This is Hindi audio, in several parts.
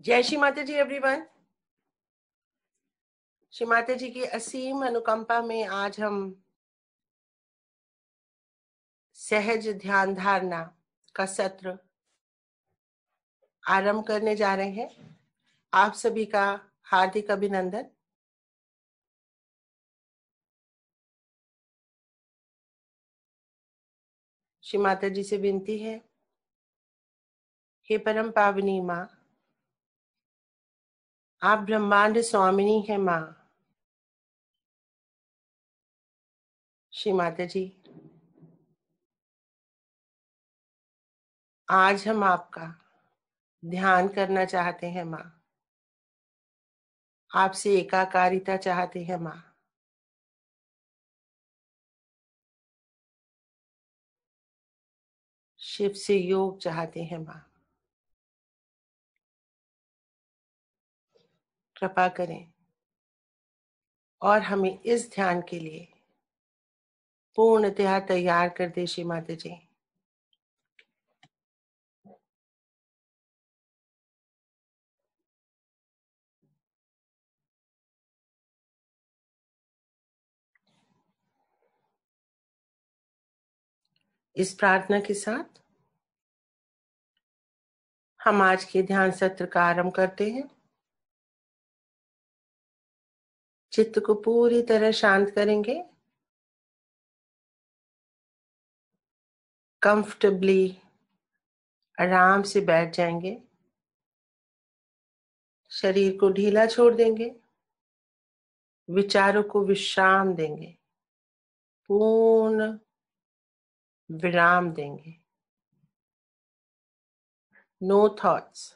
जय श्री माता जी एवरीवन। श्री माता जी की असीम अनुकंपा में आज हम सहज ध्यान धारणा का सत्र आरंभ करने जा रहे हैं। आप सभी का हार्दिक अभिनंदन। श्री माता जी से विनती है, हे परम पावनी माँ, आप ब्रह्मांड स्वामिनी है माँ। श्री माता जी, आज हम आपका ध्यान करना चाहते हैं माँ, आपसे एकाकारिता चाहते हैं माँ। शिव से योग चाहते हैं माँ। कृपा करें और हमें इस ध्यान के लिए पूर्णतया तैयार कर दे श्री माता जी। इस प्रार्थना के साथ हम आज के ध्यान सत्र का आरंभ करते हैं। चित्त को पूरी तरह शांत करेंगे। कंफर्टेबली आराम से बैठ जाएंगे। शरीर को ढीला छोड़ देंगे। विचारों को विश्राम देंगे। पूर्ण विराम देंगे। No thoughts,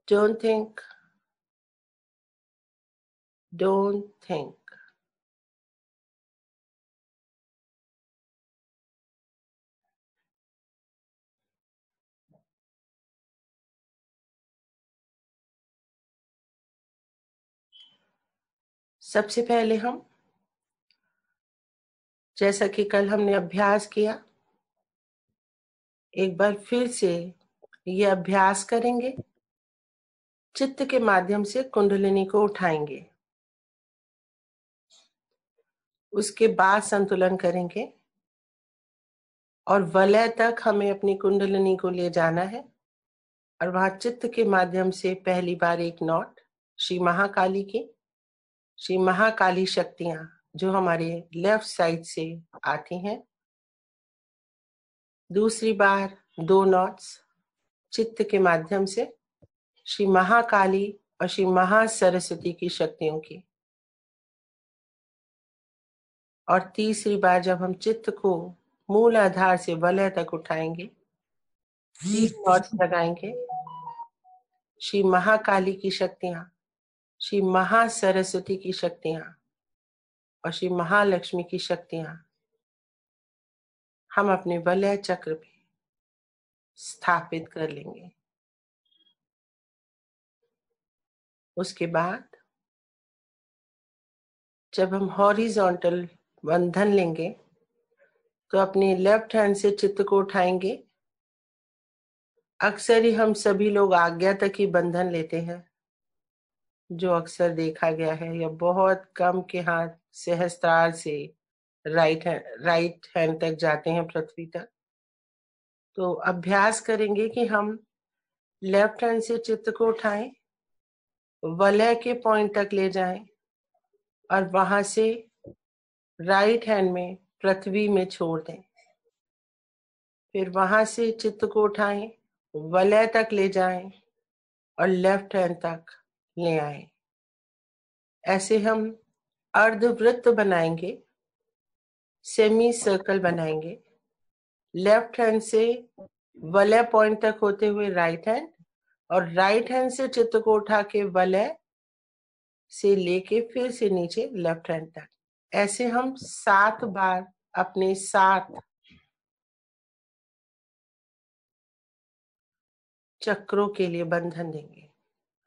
don't think, don't think. सबसे पहले हम, जैसा कि कल हमने अभ्यास किया, एक बार फिर से ये अभ्यास करेंगे। चित्त के माध्यम से कुंडलिनी को उठाएंगे। उसके बाद संतुलन करेंगे और वलय तक हमें अपनी कुंडलिनी को ले जाना है। और वहां चित्त के माध्यम से पहली बार एक नोट श्री महाकाली की, श्री महाकाली शक्तियां जो हमारे लेफ्ट साइड से आती हैं। दूसरी बार 2 नोट्स चित्त के माध्यम से श्री महाकाली और श्री महासरस्वती की शक्तियों की। और तीसरी बार जब हम चित्त को मूल आधार से वलय तक उठाएंगे, 3 नोट्स लगाएंगे। श्री महाकाली की शक्तियां, श्री महासरस्वती की शक्तियां और श्री महालक्ष्मी की शक्तियां हम अपने वलय चक्र पे स्थापित कर लेंगे। उसके बाद जब हम हॉरिजॉन्टल बंधन लेंगे तो अपने लेफ्ट हैंड से चित्त को उठाएंगे। अक्सर ही हम सभी लोग आज्ञा तक ही बंधन लेते हैं, जो अक्सर देखा गया है, या बहुत कम के हाथ सहस्त्रार से राइट हैंड तक जाते हैं, पृथ्वी तक। तो अभ्यास करेंगे कि हम लेफ्ट हैंड से चित्त को उठाएं, वलय के पॉइंट तक ले जाएं और वहां से राइट हैंड में पृथ्वी में छोड़ दें। फिर वहां से चित्त को उठाएं, वलय तक ले जाएं और लेफ्ट हैंड तक ले आए। ऐसे हम अर्धवृत्त बनाएंगे, सेमी सर्कल बनाएंगे। लेफ्ट हैंड से वलय पॉइंट तक होते हुए राइट हैंड, और राइट हैंड से चित्त को उठा के वलय से लेके फिर से नीचे लेफ्ट हैंड तक। ऐसे हम 7 बार अपने 7 चक्रों के लिए बंधन देंगे।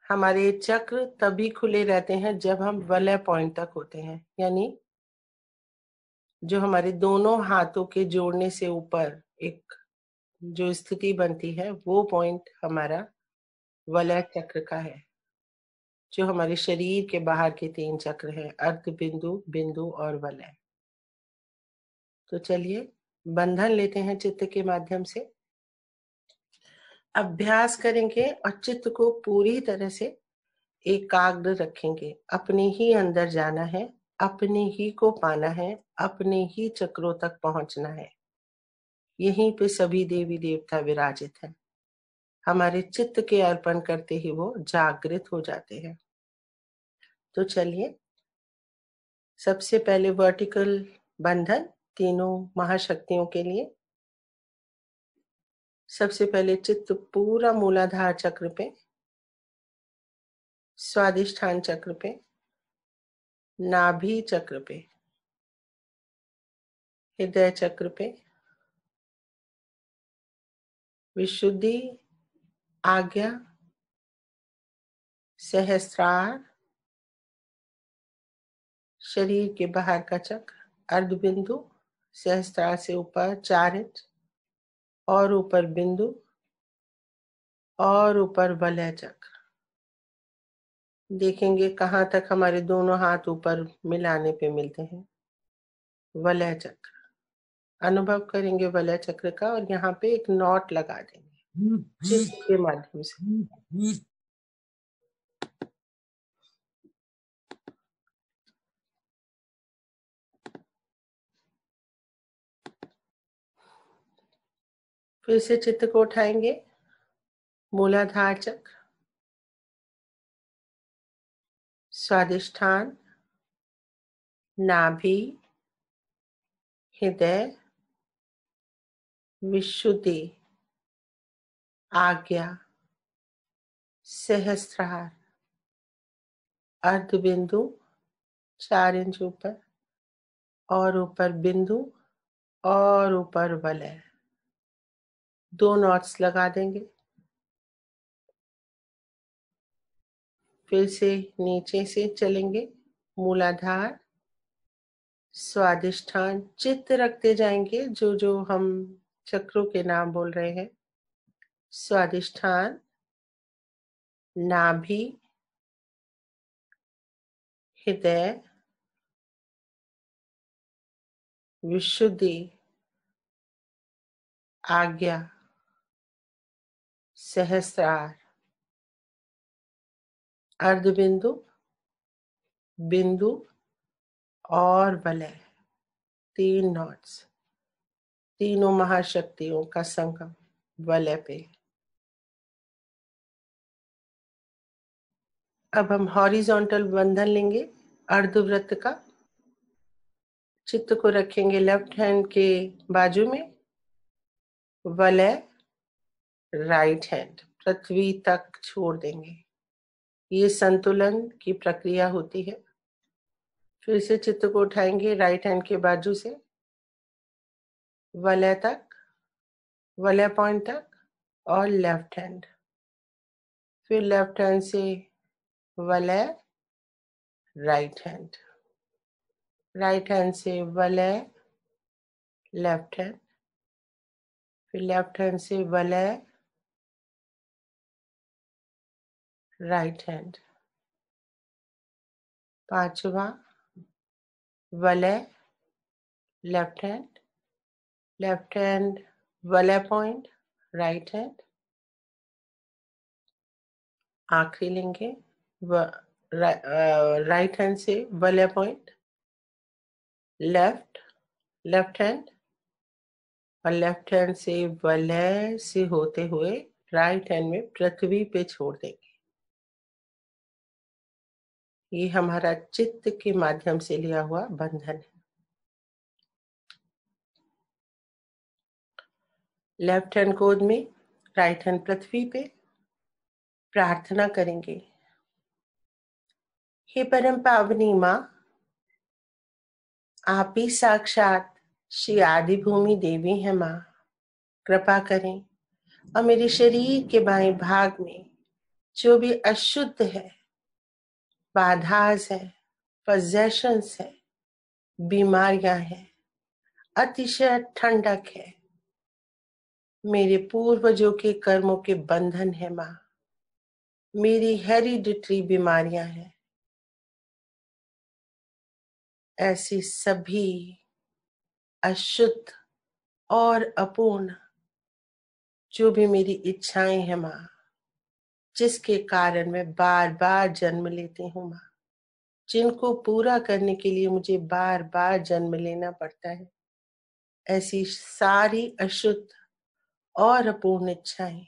हमारे चक्र तभी खुले रहते हैं जब हम वलय पॉइंट तक होते हैं, यानी जो हमारे दोनों हाथों के जोड़ने से ऊपर एक जो स्थिति बनती है, वो पॉइंट हमारा वलय चक्र का है, जो हमारे शरीर के बाहर के 3 चक्र हैं, अर्ध बिंदु, बिंदु और वलय। तो चलिए बंधन लेते हैं चित्त के माध्यम से, अभ्यास करेंगे और चित्त को पूरी तरह से एकाग्र रखेंगे। अपने ही अंदर जाना है, अपने ही को पाना है, अपने ही चक्रों तक पहुंचना है। यहीं पे सभी देवी देवता विराजित हैं। हमारे चित्त के अर्पण करते ही वो जागृत हो जाते हैं। तो चलिए सबसे पहले वर्टिकल बंधन तीनों महाशक्तियों के लिए। सबसे पहले चित्त पूरा मूलाधार चक्र पे, स्वादिष्ठान चक्र पे, नाभि चक्र पे, हृदय चक्र पे, विशुद्धि, आज्ञा, सहस्त्रार, शरीर के बाहर का चक्र, अर्धबिंदु, सहस्त्रार से ऊपर 4 इंच और ऊपर बिंदु और ऊपर वलय चक्र। देखेंगे कहाँ तक हमारे दोनों हाथ ऊपर मिलाने पे मिलते हैं। वलय चक्र अनुभव करेंगे वलय चक्र का, और यहाँ पे एक नॉट लगा देंगे चित्त के माध्यम से। फिर से चित्त को उठाएंगे, मूलाधार चक्र, स्वादिष्ठान, नाभि, हृदय, विशुद्धि, आज्ञा, सहस्त्रार, अर्धबिंदु 4 इंच ऊपर और ऊपर बिंदु और ऊपर वलय। 2 नॉट्स लगा देंगे। फिर से नीचे से चलेंगे, मूलाधार, स्वादिष्ठान, चित्त रखते जाएंगे जो जो हम चक्रों के नाम बोल रहे हैं। स्वादिष्ठान, नाभि, हृदय, विशुद्धि, आज्ञा, सहस्त्रार, अर्धबिंदु, बिंदु और वलय। 3 नॉट्स, तीनों महाशक्तियों का संगम वलय पे। अब हम हॉरिजॉन्टल बंधन लेंगे अर्धवृत्त का। चित्त को रखेंगे लेफ्ट हैंड के बाजू में, वलय राइट हैंड पृथ्वी तक छोड़ देंगे। ये संतुलन की प्रक्रिया होती है। फिर से चित्त को उठाएंगे राइट हैंड के बाजू से, वलय तक, वलय पॉइंट तक, और लेफ्ट हैंड। फिर लेफ्ट हैंड से वलय, राइट हैंड, राइट हैंड से वलय, लेफ्ट हैंड, फिर लेफ्ट हैंड से वलय, राइट हैंड। 5वां वलय, लेफ्ट हैंड, लेफ्ट हैंड वलय पॉइंट, राइट हैंड। आखिरी लेंगे राइट हैंड से वलय पॉइंट, लेफ्ट, लेफ्ट हैंड, और लेफ्ट हैंड से वलय से होते हुए राइट हैंड में पृथ्वी पे छोड़ देंगे। ये हमारा चित्त के माध्यम से लिया हुआ बंधन है। लेफ्ट हैंड गोद में, राइट हैंड पृथ्वी पे। प्रार्थना करेंगे, हे परम पावनी माँ, आप ही साक्षात श्री आदि भूमि देवी है माँ। कृपा करें और मेरे शरीर के बाएं भाग में जो भी अशुद्ध है, बाधास है, पजेशंस है, बीमारियां हैं, अतिशय ठंडक है, मेरे पूर्वजों के कर्मों के बंधन है माँ। मेरी हेरिडिटरी बीमारियां हैं, ऐसी सभी अशुद्ध और अपूर्ण जो भी मेरी इच्छाएं हैं माँ, जिसके कारण मैं बार बार जन्म लेती हूँ माँ, जिनको पूरा करने के लिए मुझे बार बार जन्म लेना पड़ता है, ऐसी सारी अशुद्ध और अपूर्ण इच्छाएं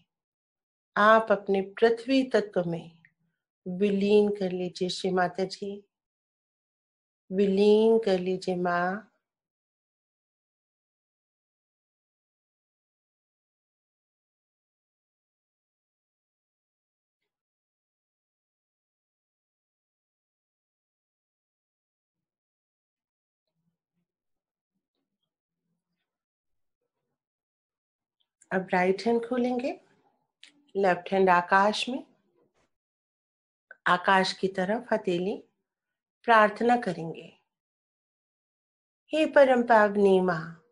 आप अपने पृथ्वी तत्व में विलीन कर लीजिए श्री माता जी, विलीन कर लीजिए माँ। अब राइट हैंड खोलेंगे, लेफ्ट हैंड आकाश में, आकाश की तरफ हथेली, प्रार्थना करेंगे। हे परम पावनी माँ,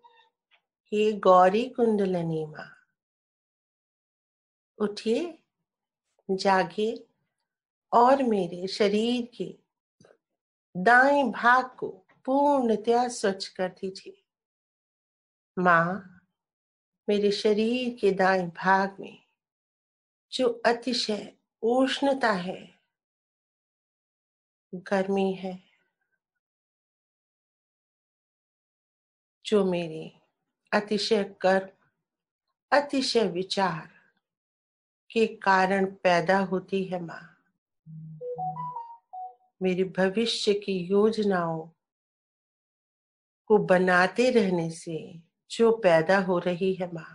हे गौरी कुंडलनी माँ, उठिए, जागिए और मेरे शरीर के दाएं भाग को पूर्णतया स्वच्छ कर दीजिए। माँ, मेरे शरीर के दाएं भाग में जो अतिशय उष्णता है, गर्मी है, जो मेरे अतिशय कर्म, अतिशय विचार के कारण पैदा होती है माँ, मेरे भविष्य की योजनाओं को बनाते रहने से जो पैदा हो रही है माँ,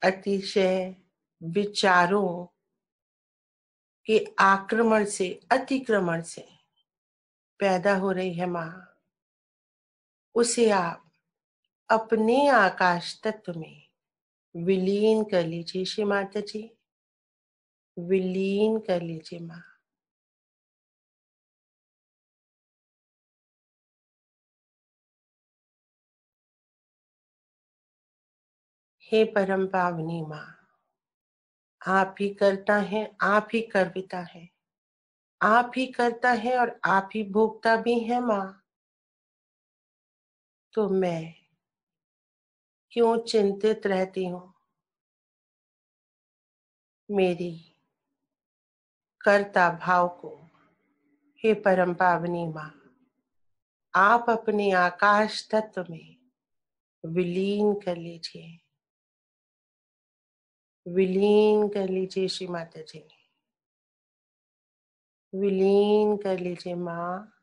अतिशय विचारों के आक्रमण से, अतिक्रमण से पैदा हो रही है माँ, उसे आप अपने आकाश तत्व में विलीन कर लीजिए श्री माता जी, विलीन कर लीजिए माँ। हे परम पावनी माँ, आप ही करता है, आप ही करविता है, आप ही करता है और आप ही भोगता भी है माँ, तो मैं क्यों चिंतित रहती हूँ। मेरी कर्ता भाव को हे परम पावनी माँ, आप अपने आकाश तत्व में विलीन कर लीजिए, विलीन कर लीजिए श्री माता जी, विलीन कर लीजिए माँ।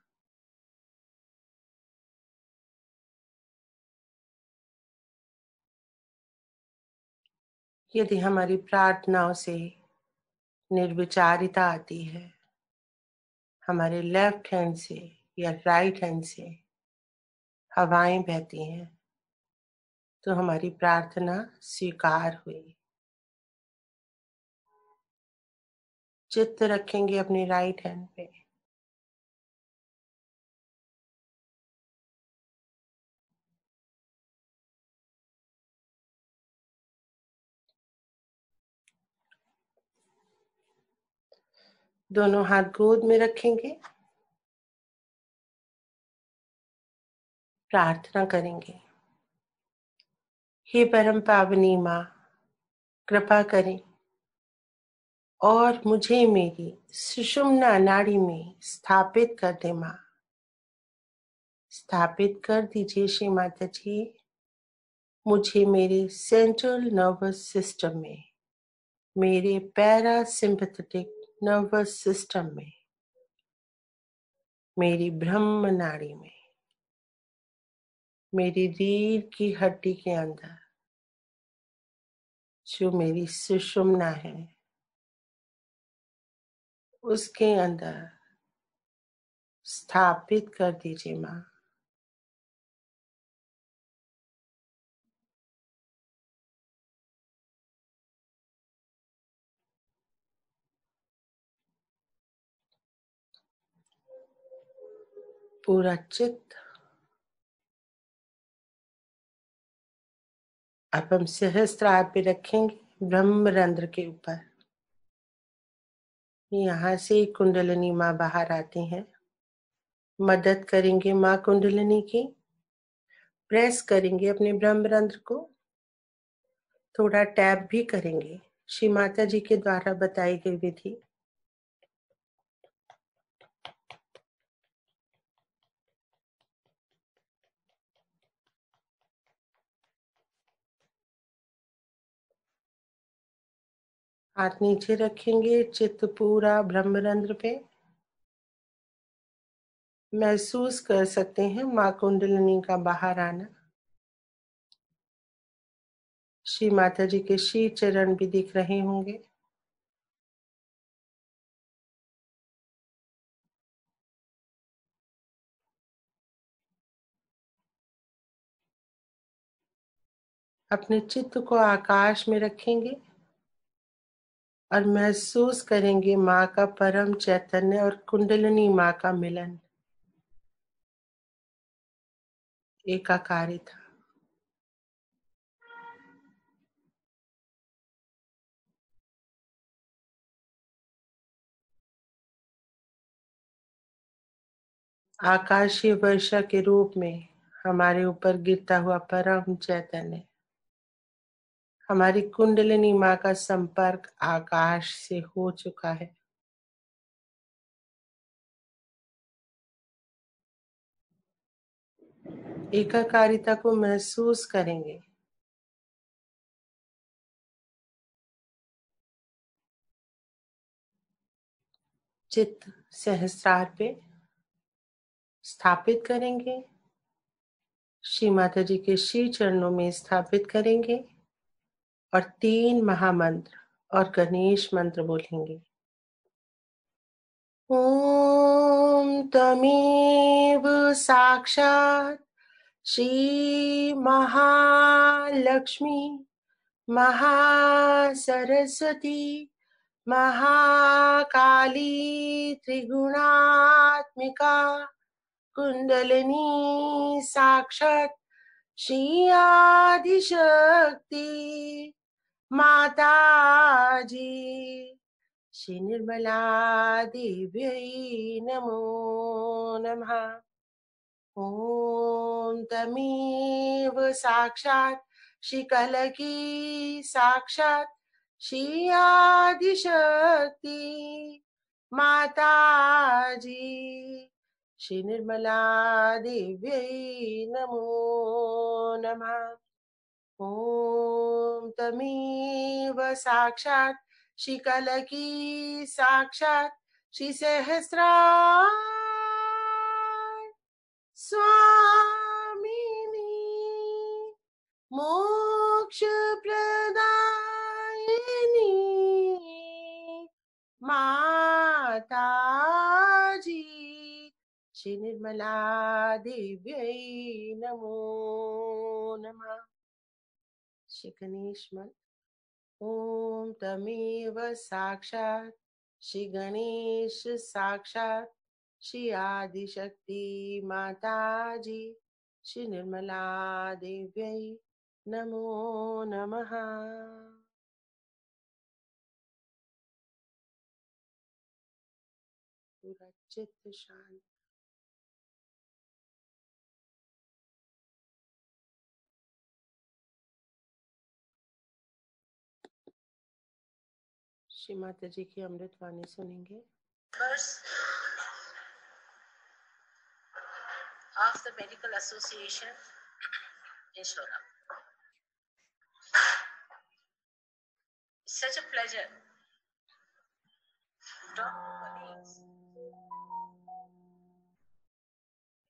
यदि हमारी प्रार्थनाओं से निर्विचारिता आती है, हमारे लेफ्ट हैंड से या राइट हैंड से हवाएं बहती हैं, तो हमारी प्रार्थना स्वीकार हुई। चित्त रखेंगे अपने राइट हैंड पे, दोनों हाथ गोद में रखेंगे, प्रार्थना करेंगे। हे परम पावनी माँ, कृपा करें और मुझे मेरी सुषुम्ना नाड़ी में स्थापित कर दे माँ, स्थापित कर दीजिए श्री माता जी, मुझे मेरे सेंट्रल नर्वस सिस्टम में, मेरे पैरासिम्पैथेटिक नर्वस सिस्टम में, मेरी ब्रह्म नाड़ी में, मेरी रीढ़ की हड्डी के अंदर जो मेरी सुषुम्ना है, उसके अंदर स्थापित कर दीजिए माँ। पूरा चित्त अब हम सहस्त्रार पे रखेंगे, ब्रह्म रंध्र के ऊपर। यहाँ से कुंडलिनी माँ बाहर आती हैं, मदद करेंगे माँ कुंडलिनी की, प्रेस करेंगे अपने ब्रह्मरंध्र को, थोड़ा टैप भी करेंगे श्री माता जी के द्वारा बताई गई विधि। हाथ नीचे रखेंगे, चित्त पूरा ब्रह्मरंध्र पे। महसूस कर सकते हैं माँ कुंडलिनी का बाहर आना। श्री माता जी के श्री चरण भी दिख रहे होंगे। अपने चित्त को आकाश में रखेंगे और महसूस करेंगे माँ का परम चैतन्य और कुंडलिनी माँ का मिलन, एकाकारिता। आकाशीय वर्षा के रूप में हमारे ऊपर गिरता हुआ परम चैतन्य, हमारी कुंडलिनी माँ का संपर्क आकाश से हो चुका है। एकाकारिता को महसूस करेंगे। चित्त सहस्त्रार पे स्थापित करेंगे, श्री माता जी के श्री चरणों में स्थापित करेंगे और 3 महामंत्र और गणेश मंत्र बोलेंगे। ओम तमेव साक्षात् श्री महालक्ष्मी महासरस्वती महाकाली त्रिगुणात्मिका कुंडलिनी साक्षात् श्री आदिशक्ति माता जी। श्री निर्मला देव्यै नमो नमः। ओम तमेव साक्षात् श्री कलकी साक्षात् श्री आदिशक्ति माता जी। श्री निर्मला देव्यै नमो नमः। ओम तमेव साक्षात् श्री कलकी साक्षात् श्री सहस्रार स्वामिनी मोक्ष प्रदायिनी माता जी। श्री निर्मला देव्यै नमो नमः। श्री गणेश मंत्र। ओम तमेव साक्षात् श्री गणेश साक्षात् श्री आदिशक्ति माता जी। श्री निर्मला देव्यै नमो नमः। पूरा चित्त शांत। श्री माता जी की अमृत वाणी सुनेंगे। Of the Medical Association in Shora. It's such a pleasure to talk to colleagues,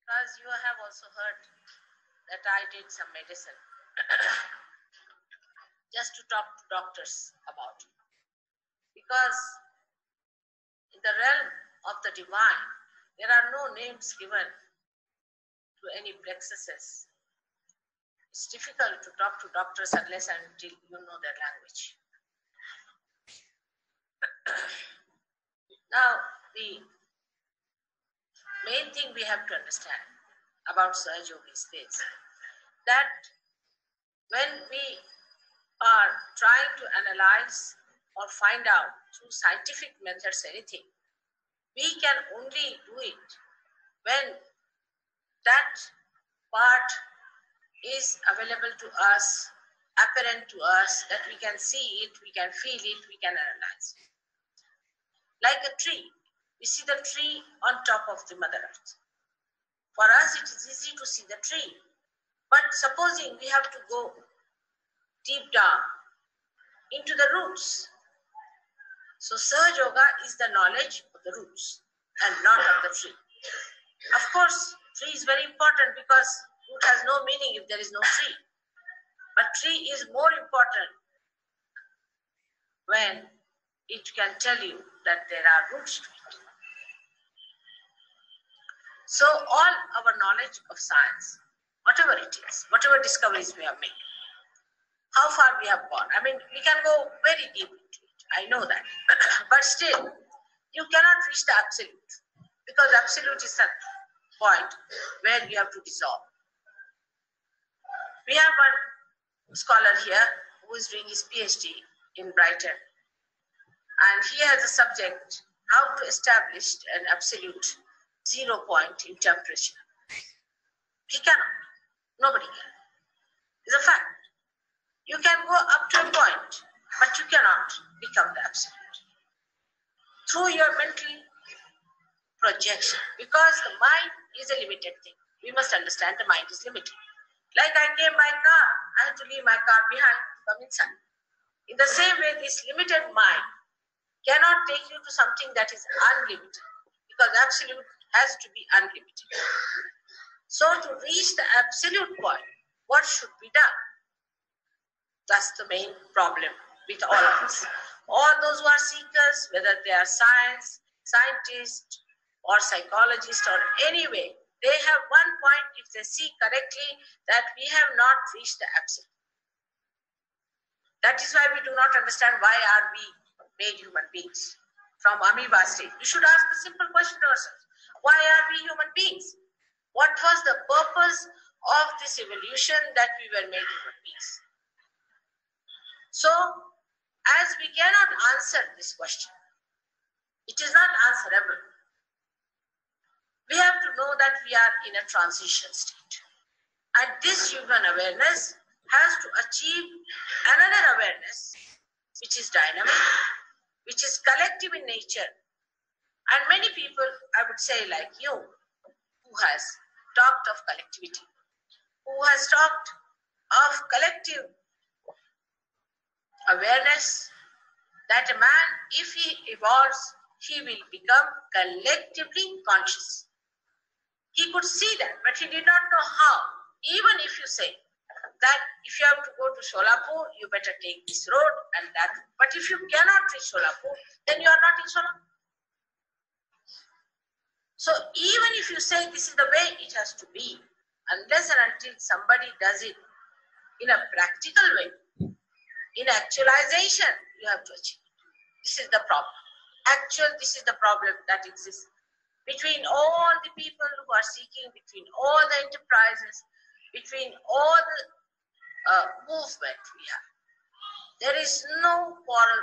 because you have also heard that I did some medicine just to talk to doctors about it. Because in the realm of the divine, there are no names given to any plexuses. It's difficult to talk to doctors unless and until you know their language. Now, the main thing we have to understand about Sahaja-yoga is this, that when we are trying to analyze or find out through scientific methods anything. We can only do it when that part is available to us, apparent to us, that we can see it, we can feel it, we can analyze it. Like a tree, we see the tree on top of the Mother Earth. For us, it is easy to see the tree. But supposing we have to go deep down into the roots. So Sahaja Yoga is the knowledge of the roots and not of the tree. Of course, tree is very important because root has no meaning if there is no tree. But tree is more important when it can tell you that there are roots to it. So all our knowledge of science, whatever it is, whatever discoveries we have made, how far we have gone. I mean, we can go very deep into it. I know that. But still, you cannot reach the absolute, because absolute is that point where you have to dissolve. We have one scholar here who is doing his PhD in Brighton, and he has a subject, how to establish an absolute 0 point in temperature. He cannot. Nobody can. It's a fact. You can go up to a point, but you cannot become the absolute through your mental projection, because the mind is a limited thing. We must understand the mind is limited. Like I came by car, I had to leave my car behind, come inside. In the same way, this limited mind cannot take you to something that is unlimited, because absolute has to be unlimited. So to reach the absolute point, what should be done? That's the main problem with all of us. All those who are seekers, whether they are scientists or psychologists or any way, they have one point, if they see correctly, that we have not reached the absolute. That is why we do not understand why are we made human beings from amoeba state. We should ask the simple question to ourselves. Why are we human beings? What was the purpose of this evolution that we were made human beings? So, as we cannot answer this question, it is not answerable. We have to know that we are in a transition state. And this human awareness has to achieve another awareness, which is dynamic, which is collective in nature. And many people, I would say like you, who has talked of collectivity, who has talked of collective awareness, that a man, if he evolves, he will become collectively conscious. He could see that, but he did not know how. Even if you say that if you have to go to Solapur, you better take this road and that. But if you cannot reach Solapur, then you are not in Solapur. So even if you say this is the way it has to be, unless and until somebody does it in a practical way, in actualization, you have to achieve it. This is the problem. This is the problem that exists between all the people who are seeking, between all the enterprises, between all the movement we have. There is no quarrel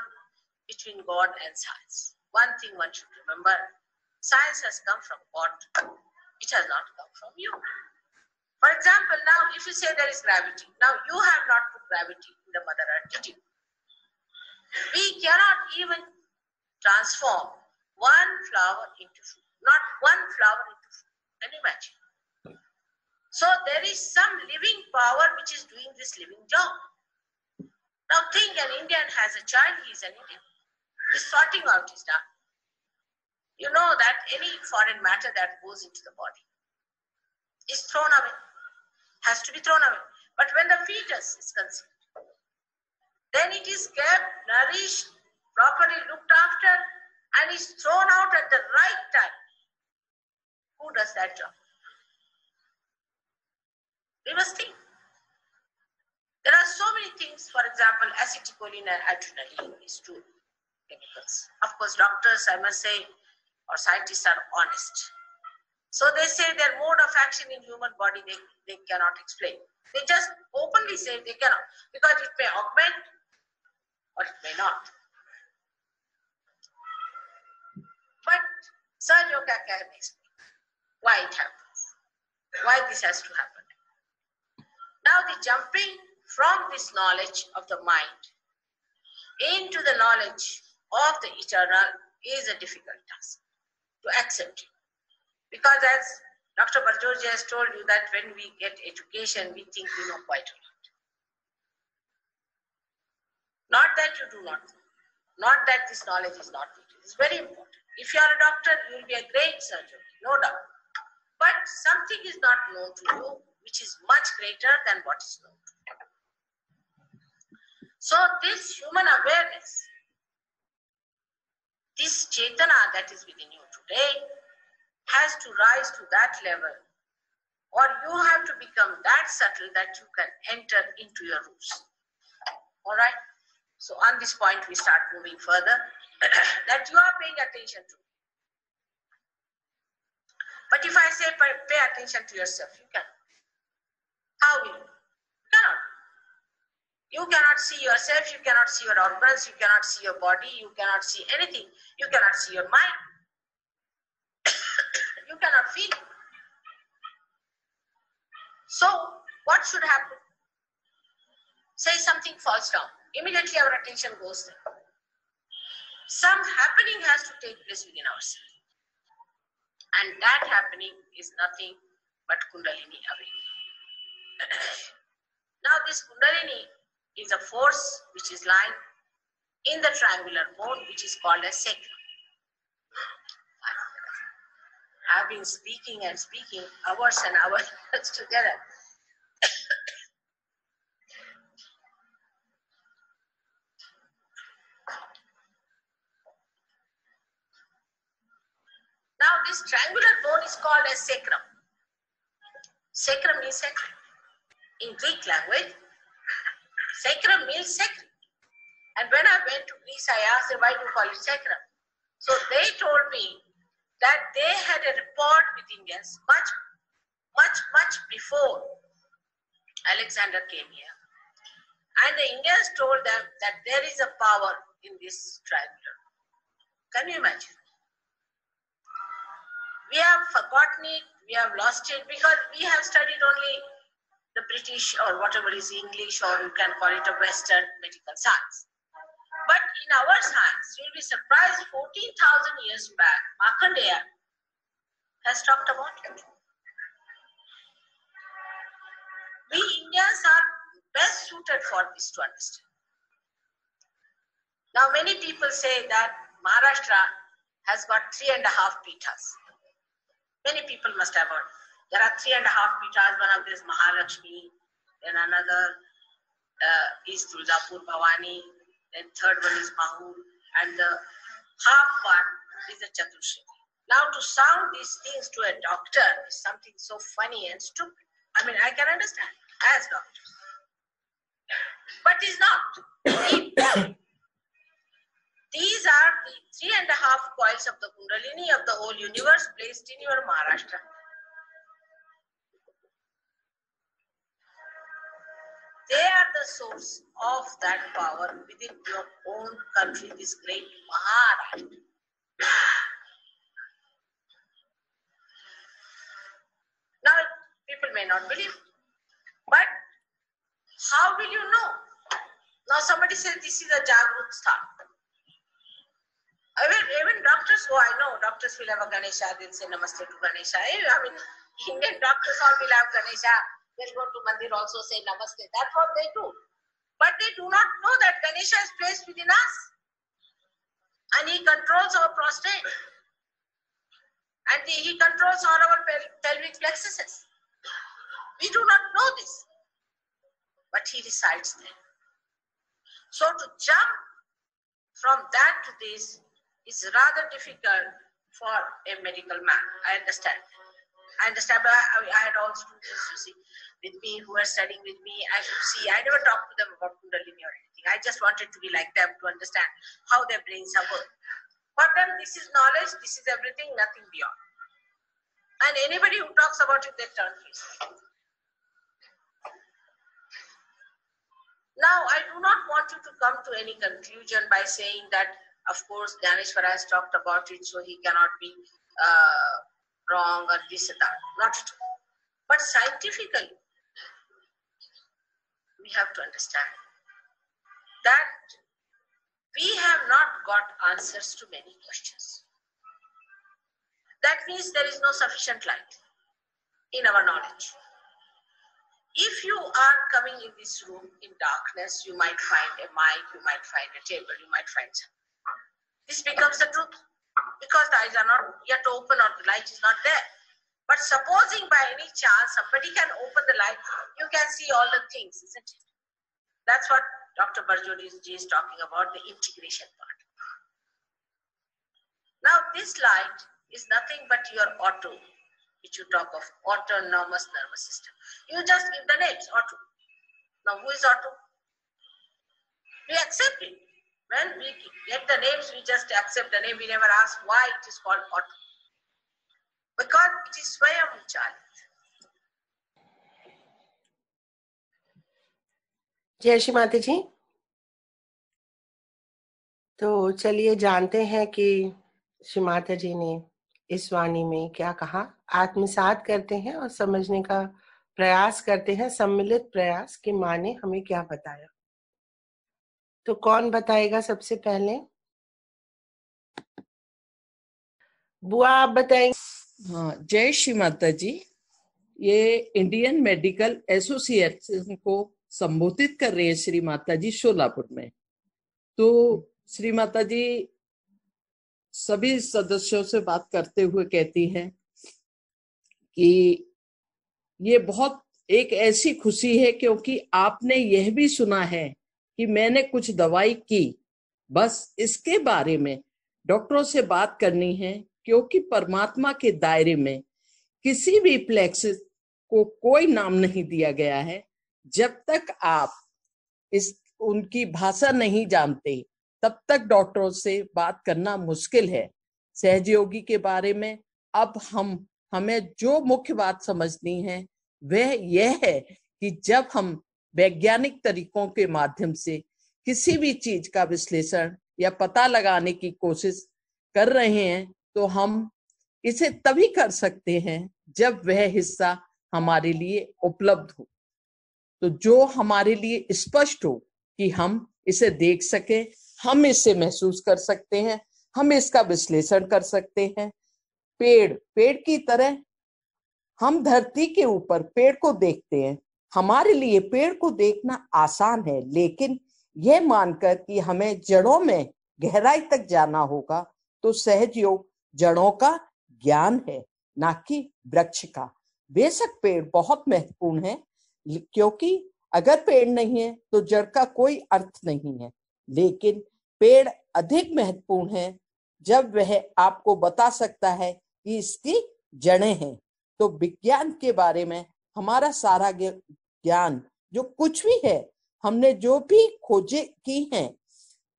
between God and science. One thing one should remember, science has come from God. It has not come from you. For example, now if you say there is gravity, now you have not put gravity in the Mother Earth, did you? We cannot even transform one flower into food. Not one flower into food. Can you imagine? So there is some living power which is doing this living job. Now think an Indian has a child, he is an Indian. His sorting out is done. You know that any foreign matter that goes into the body is thrown away, has to be thrown away. But when the fetus is conceived, then it is kept, nourished, properly looked after, and is thrown out at the right time. Who does that job? We must think. There are so many things, for example, acetylcholine and adrenaline, these two chemicals. Of course, doctors, I must say, or scientists are honest. So they say their mode of action in human body, they cannot explain. They just openly say they cannot, because it may augment or it may not. Sir Yoga can explain why it happens, why this has to happen. Now the jumping from this knowledge of the mind into the knowledge of the eternal is a difficult task to accept it. Because as Dr. Barjoji has told you that when we get education, we think we know quite a lot. Not that you do not know. Not that this knowledge is not good. It is very important. If you are a doctor, you will be a great surgeon, no doubt. But something is not known to you, which is much greater than what is known to you. So this human awareness, this Chetana that is within you today, has to rise to that level, or you have to become that subtle that you can enter into your roots. All right? So on this point, we start moving further, that you are paying attention to. But if I say pay attention to yourself, you can. How will you? You cannot. You cannot see yourself, you cannot see your organs, you cannot see your body, you cannot see anything. You cannot see your mind. You cannot feel it. So, what should happen? Say something falls down. Immediately our attention goes there. Some happening has to take place within ourselves. And that happening is nothing but Kundalini awakening. Now this Kundalini is a force which is lying in the triangular bone, which is called as sacrum. I've been speaking and speaking hours and hours together. Now this triangular bone is called as sacrum. Sacrum means sacred. In Greek language, sacrum means sacred. And when I went to Greece, I asked them, why do you call it sacrum? So they told me that they had a report with Indians much before Alexander came here. And the Indians told them that there is a power in this triangular. Can you imagine? We have forgotten it, we have lost it, because we have studied only the British or whatever is English, or you can call it a Western medical science. But in our science, you'll be surprised, 14,000 years back, Markandeya has talked about it. We Indians are best suited for this to understand. Now many people say that Maharashtra has got 3.5 pithas. Many people must have heard. There are 3.5 pithas. One of them is Mahalakshmi, then another is Tuljapur Bhavani, then third one is Mahur, and the half one is the Chaturshri. Now to sound these things to a doctor is something so funny and stupid. I mean, I can understand as doctors. But it's not. These are the 3.5 coils of the Kundalini of the whole universe placed in your Maharashtra. They are the source of that power within your own country, this great Maharashtra. Now, people may not believe, but how will you know? Now, somebody says this is a Jagrut Sthan. Even doctors go, I know doctors will have a Ganesha, they'll say Namaste to Ganesha. I mean, Indian doctors all will have Ganesha. They'll go to Mandir also say Namaste. That's what they do. But they do not know that Ganesha is placed within us. And he controls our prostate. And he controls all our pelvic plexuses. We do not know this. But he resides there. So to jump from that to this is rather difficult for a medical man. I understand. But I had all students, you see, with me who were studying with me. I could see, I never talked to them about Kundalini or anything. I just wanted to be like them to understand how their brains are working. For them, this is knowledge, this is everything, nothing beyond. And anybody who talks about it, they turn face. Now, I do not want you to come to any conclusion by saying that, of course, Gyaneshwara has talked about it, so he cannot be wrong or this or that. Not at all. But scientifically, we have to understand that we have not got answers to many questions. That means there is no sufficient light in our knowledge. If you are coming in this room in darkness, you might find a mic, you might find a table, you might find something. This becomes the truth because the eyes are not yet open or the light is not there. But supposing by any chance somebody can open the light, you can see all the things, isn't it? That's what Dr. Barjodi ji is talking about, the integration part. Now this light is nothing but your auto, which you talk of, autonomous nervous system. You just give the names, auto. Now who is auto? We accept it. When we get the names, we just accept the name. We never ask why it is called auto. Because it is Swayam Chalit. जय श्री माता जी। तो चलिए जानते हैं कि श्री माता जी ने इस वाणी में क्या कहा। आत्मसात करते हैं और समझने का प्रयास करते हैं, सम्मिलित प्रयास कि माँ ने हमें क्या बताया। तो कौन बताएगा सबसे पहले? बुआ आप बताएंगे। हाँ, जय श्री माता जी। ये इंडियन मेडिकल एसोसिएशन को संबोधित कर रहे हैं श्री माता जी शोलापुर में। तो श्री माता जी सभी सदस्यों से बात करते हुए कहती हैं कि ये बहुत एक ऐसी खुशी है क्योंकि आपने यह भी सुना है कि मैंने कुछ दवाई की, बस इसके बारे में डॉक्टरों से बात करनी है क्योंकि परमात्मा के दायरे में किसी भी प्लेक्स को कोई नाम नहीं दिया गया है। जब तक आप उनकी भाषा नहीं जानते तब तक डॉक्टरों से बात करना मुश्किल है। सहजयोगी के बारे में अब हमें जो मुख्य बात समझनी है वह यह है कि जब हम वैज्ञानिक तरीकों के माध्यम से किसी भी चीज का विश्लेषण या पता लगाने की कोशिश कर रहे हैं तो हम इसे तभी कर सकते हैं जब वह हिस्सा हमारे लिए उपलब्ध हो, तो जो हमारे लिए स्पष्ट हो कि हम इसे देख सके, हम इसे महसूस कर सकते हैं, हम इसका विश्लेषण कर सकते हैं। पेड़ की तरह हम धरती के ऊपर पेड़ को देखते हैं। हमारे लिए पेड़ को देखना आसान है, लेकिन यह मानकर कि हमें जड़ों में गहराई तक जाना होगा, तो सहज योग जड़ों का ज्ञान है, ना कि वृक्ष का। बेशक पेड़ बहुत महत्वपूर्ण है, क्योंकि अगर पेड़ नहीं है तो जड़ का कोई अर्थ नहीं है, लेकिन पेड़ अधिक महत्वपूर्ण है जब वह आपको बता सकता है कि इसकी जड़ें हैं। तो विज्ञान के बारे में हमारा सारा ज्ञान जो कुछ भी है, हमने जो भी खोजें की हैं,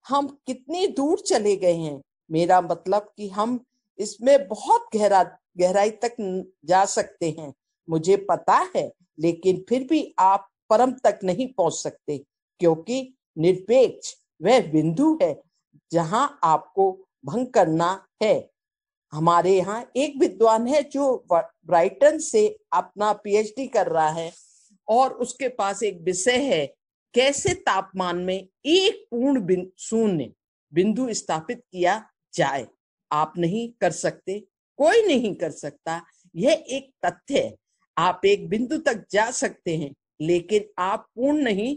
हम कितनी दूर चले गए हैं, मेरा मतलब कि हम इसमें बहुत गहराई तक जा सकते हैं, मुझे पता है, लेकिन फिर भी आप परम तक नहीं पहुंच सकते, क्योंकि निरपेक्ष वह बिंदु है जहां आपको भंग करना है। हमारे यहाँ एक विद्वान है जो ब्राइटन से अपना पीएचडी कर रहा है और उसके पास एक विषय है कैसे तापमान में एक पूर्ण शून्य बिंदु स्थापित किया जाए। आप नहीं कर सकते, कोई नहीं कर सकता, यह एक तथ्य है। आप एक बिंदु तक जा सकते हैं, लेकिन आप पूर्ण नहीं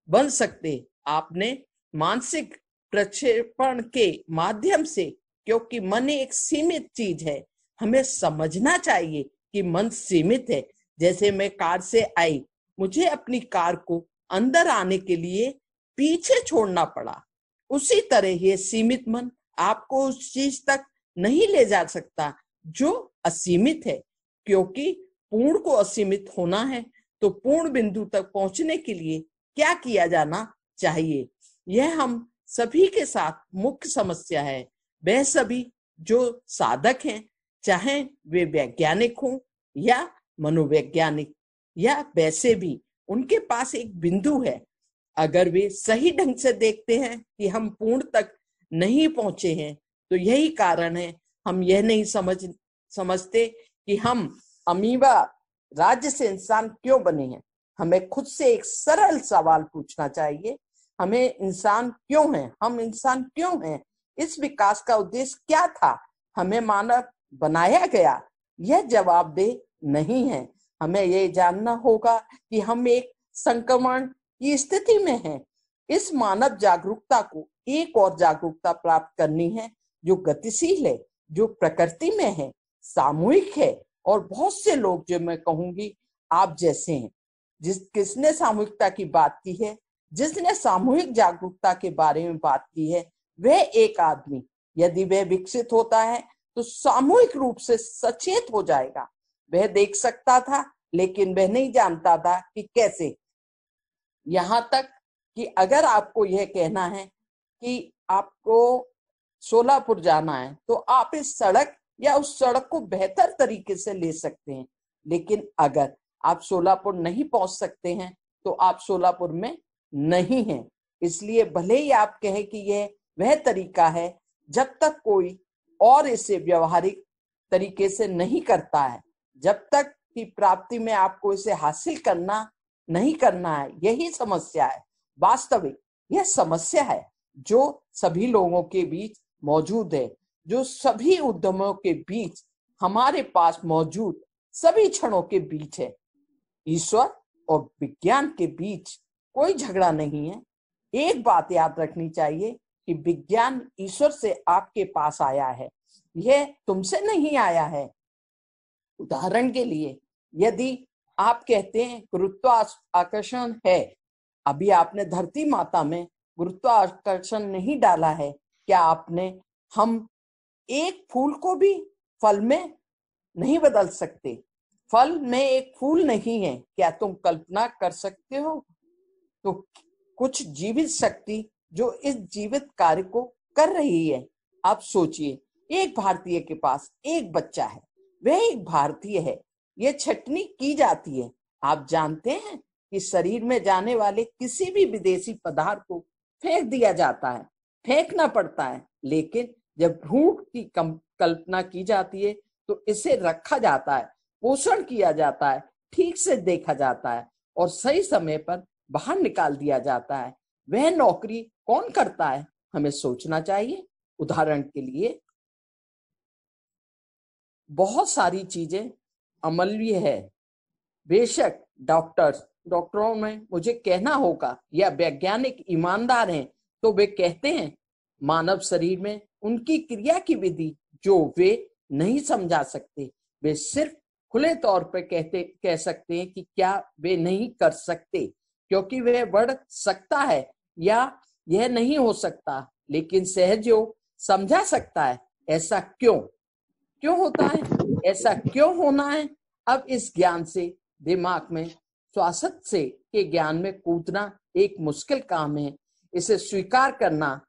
बन सकते। आपने मानसिक प्रक्षेपण के माध्यम से, क्योंकि मन एक सीमित चीज है, हमें समझना चाहिए कि मन सीमित है। जैसे मैं कार से आई, मुझे अपनी कार को अंदर आने के लिए पीछे छोड़ना पड़ा, उसी तरह ये सीमित मन आपको उस चीज तक नहीं ले जा सकता जो असीमित है। क्योंकि पूर्ण को असीमित होना है तो पूर्ण बिंदु तक पहुंचने के लिए क्या किया जाना चाहिए, यह हम सभी के साथ मुख्य समस्या है। वह सभी जो साधक हैं, चाहे वे वैज्ञानिक हों या मनोवैज्ञानिक या वैसे भी, उनके पास एक बिंदु है। अगर वे सही ढंग से देखते हैं कि हम पूर्ण तक नहीं पहुंचे हैं, तो यही कारण है हम यह नहीं समझ समझते कि हम अमीबा राज्य से इंसान क्यों बने हैं। हमें खुद से एक सरल सवाल पूछना चाहिए, हमें इंसान क्यों है, हम इंसान क्यों हैं, इस विकास का उद्देश्य क्या था, हमें मानव बनाया गया। यह जवाबदेह नहीं है। हमें यह जानना होगा कि हम एक संक्रमण की स्थिति में हैं। इस मानव जागरूकता को एक और जागरूकता प्राप्त करनी है जो गतिशील है, जो प्रकृति में है, सामूहिक है। और बहुत से लोग, जो मैं कहूंगी आप जैसे हैं, किसने सामूहिकता की बात की है, जिसने सामूहिक जागरूकता के बारे में बात की है, वह एक आदमी यदि वह विकसित होता है तो सामूहिक रूप से सचेत हो जाएगा। वह देख सकता था लेकिन वह नहीं जानता था कि कैसे। यहां तक कि अगर आपको यह कहना है कि आपको सोलापुर जाना है तो आप इस सड़क या उस सड़क को बेहतर तरीके से ले सकते हैं, लेकिन अगर आप सोलापुर नहीं पहुंच सकते हैं तो आप सोलापुर में नहीं हैं। इसलिए भले ही आप कहें कि यह वह तरीका है, जब तक कोई और इसे व्यवहारिक तरीके से नहीं करता है, जब तक कि प्राप्ति में आपको इसे हासिल करना नहीं करना है, यही समस्या है। वास्तविक यह समस्या है जो सभी लोगों के बीच मौजूद है, जो सभी उद्यमों के बीच, हमारे पास मौजूद सभी क्षणों के बीच है। ईश्वर और विज्ञान के बीच कोई झगड़ा नहीं है। एक बात याद रखनी चाहिए कि विज्ञान ईश्वर से आपके पास आया है, यह तुमसे नहीं आया है। उदाहरण के लिए, यदि आप कहते हैं गुरुत्वाकर्षण है, अभी आपने धरती माता में गुरुत्वाकर्षण नहीं डाला है, क्या आपने हम एक फूल को भी फल में नहीं बदल सकते? फल में एक फूल नहीं है, क्या तुम कल्पना कर सकते हो? तो कुछ जीवित शक्ति जो इस जीवित कार्य को कर रही है। आप सोचिए, एक भारतीय के पास एक बच्चा है, वह एक भारतीय है, यह छटनी की जाती है। आप जानते हैं कि शरीर में जाने वाले किसी भी विदेशी पदार्थ को फेंक दिया जाता है, फेंकना पड़ता है, लेकिन जब भ्रूण की कल्पना की जाती है तो इसे रखा जाता है, पोषण किया जाता है, ठीक से देखा जाता है और सही समय पर बाहर निकाल दिया जाता है। वह नौकरी कौन करता है? हमें सोचना चाहिए। उदाहरण के लिए, बहुत सारी चीजें अमूल्य है। बेशक डॉक्टरों में मुझे कहना होगा, या वैज्ञानिक ईमानदार हैं तो वे कहते हैं मानव शरीर में उनकी क्रिया की विधि जो वे नहीं समझा सकते, वे सिर्फ खुले तौर पर कह सकते हैं कि क्या वे नहीं कर सकते, क्योंकि वह बढ़ सकता है या यह नहीं हो सकता, लेकिन सहजयोग समझा सकता है। ऐसा क्यों होता है? ऐसा क्यों होना है? अब इस ज्ञान से दिमाग में स्वास्थ्य से के ज्ञान में कूदना एक मुश्किल काम है, इसे स्वीकार करना,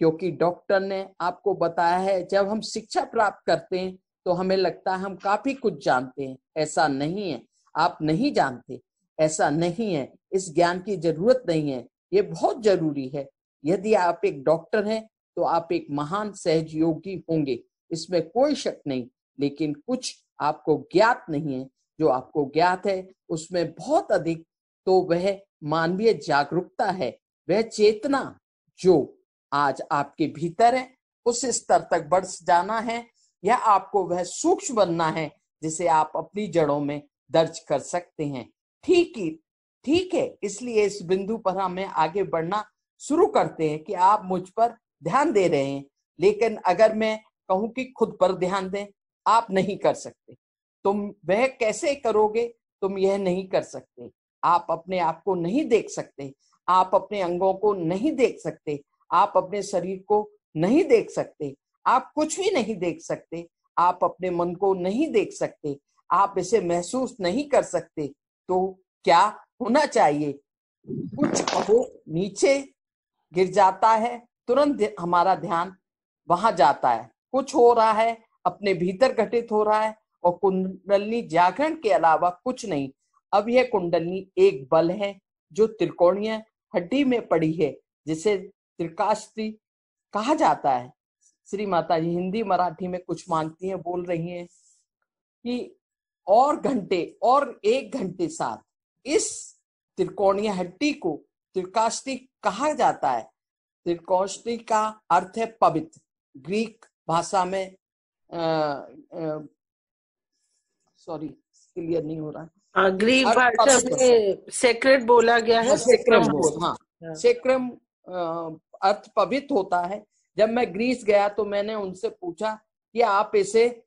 क्योंकि डॉक्टर ने आपको बताया है। जब हम शिक्षा प्राप्त करते हैं तो हमें लगता है हम काफी कुछ जानते हैं। ऐसा नहीं है, आप नहीं जानते, ऐसा नहीं है। इस ज्ञान की जरूरत नहीं है, ये बहुत जरूरी है। यदि आप एक डॉक्टर हैं तो आप एक महान सहयोगी होंगे, इसमें कोई शक नहीं, लेकिन कुछ आपको ज्ञात नहीं है। जो आपको ज्ञात है उसमें बहुत अधिक तो वह मानवीय जागरूकता है, वह चेतना जो आज आपके भीतर है। उस स्तर तक बढ़ जाना है या आपको वह सूक्ष्म बनना है जिसे आप अपनी जड़ों में दर्ज कर सकते हैं। ठीक है, इसलिए इस बिंदु पर हमें आगे बढ़ना शुरू करते हैं कि आप मुझ पर ध्यान दे रहे हैं, लेकिन अगर मैं कहूं कि खुद पर ध्यान दें, आप नहीं कर सकते। तुम वह कैसे करोगे? तुम यह नहीं कर सकते। आप अपने आप को नहीं देख सकते, आप अपने अंगों को नहीं देख सकते, आप अपने शरीर को नहीं देख सकते, आप कुछ भी नहीं देख सकते, आप अपने मन को नहीं देख सकते, आप इसे महसूस नहीं कर सकते। तो क्या होना चाहिए? कुछ कहो नीचे गिर जाता है, तुरंत हमारा ध्यान वहां जाता है। कुछ हो रहा है, अपने भीतर घटित हो रहा है, और कुंडलनी जागरण के अलावा कुछ नहीं। अब यह कुंडलनी एक बल है जो त्रिकोणीय हड्डी में पड़ी है, जिसे त्रिकाष्ठी कहा जाता है। श्री माता जी हिंदी मराठी में कुछ मांगती हैं, बोल रही हैं। कि और घंटे और 1 घंटे साथ इस त्रिकोणीय हड्डी को त्रिकाष्ठी कहा जाता है। त्रिकाष्ठी का अर्थ है पवित्र। ग्रीक भाषा में सॉरी क्लियर नहीं हो रहा, ग्रीक भाषा में सेक्रेड बोला गया है। सेक्रम अर्थ पवित्र होता है। जब मैं ग्रीस गया तो मैंने उनसे पूछा कि आप इसे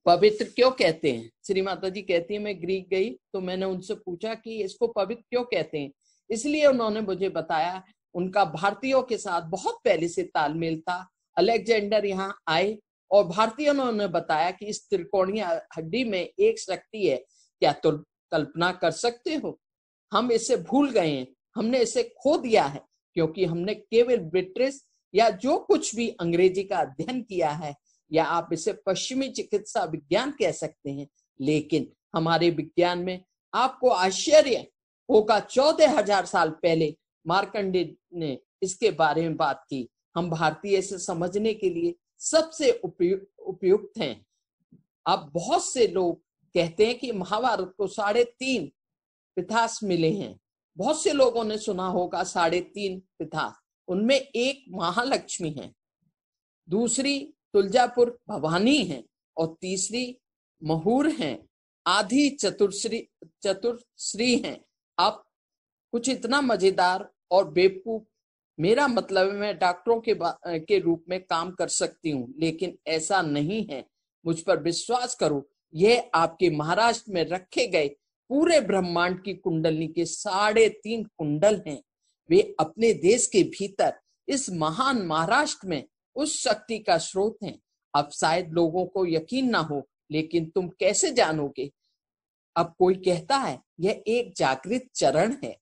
पवित्र क्यों कहते हैं। श्री माता जी कहती है, मैं ग्रीक गई तो मैंने उनसे पूछा कि इसको पवित्र क्यों कहते हैं। इसलिए उन्होंने मुझे बताया, उनका भारतीयों के साथ बहुत पहले से तालमेल था। अलेक्जेंडर यहाँ आए और भारतीयों ने उन्हें बताया कि इस त्रिकोणीय हड्डी में एक शक्ति है, क्या तुम कल्पना कर सकते हो। हम इसे भूल गए हैं, हमने इसे खो दिया है, क्योंकि हमने केवल ब्रिटिश या जो कुछ भी अंग्रेजी का अध्ययन किया है, या आप इसे पश्चिमी चिकित्सा विज्ञान कह सकते हैं, लेकिन हमारे विज्ञान में आपको आश्चर्य होगा 14,000 साल पहले मार्कंडेय ने इसके बारे में बात की। हम भारतीय इसे समझने के लिए सबसे उपयुक्त हैं। अब बहुत से लोग कहते हैं कि महाभारत को 3.5 पिथास मिले हैं। बहुत से लोगों ने सुना होगा 3.5 पिथास, उनमें एक महालक्ष्मी है, दूसरी तुलजापुर भवानी है और तीसरी महूर है, आधी चतुर्श्री हैं। अब कुछ इतना मजेदार और बेवकूफ, मेरा मतलब है मैं डॉक्टरों के रूप में काम कर सकती हूँ, लेकिन ऐसा नहीं है। मुझ पर विश्वास करो, यह आपके महाराष्ट्र में रखे गए पूरे ब्रह्मांड की कुंडली के 3.5 कुंडल हैं। वे अपने देश के भीतर इस महान महाराष्ट्र में उस शक्ति का स्रोत हैं। अब शायद लोगों को यकीन ना हो, लेकिन तुम कैसे जानोगे। अब कोई कहता है यह एक जागृत चरण है।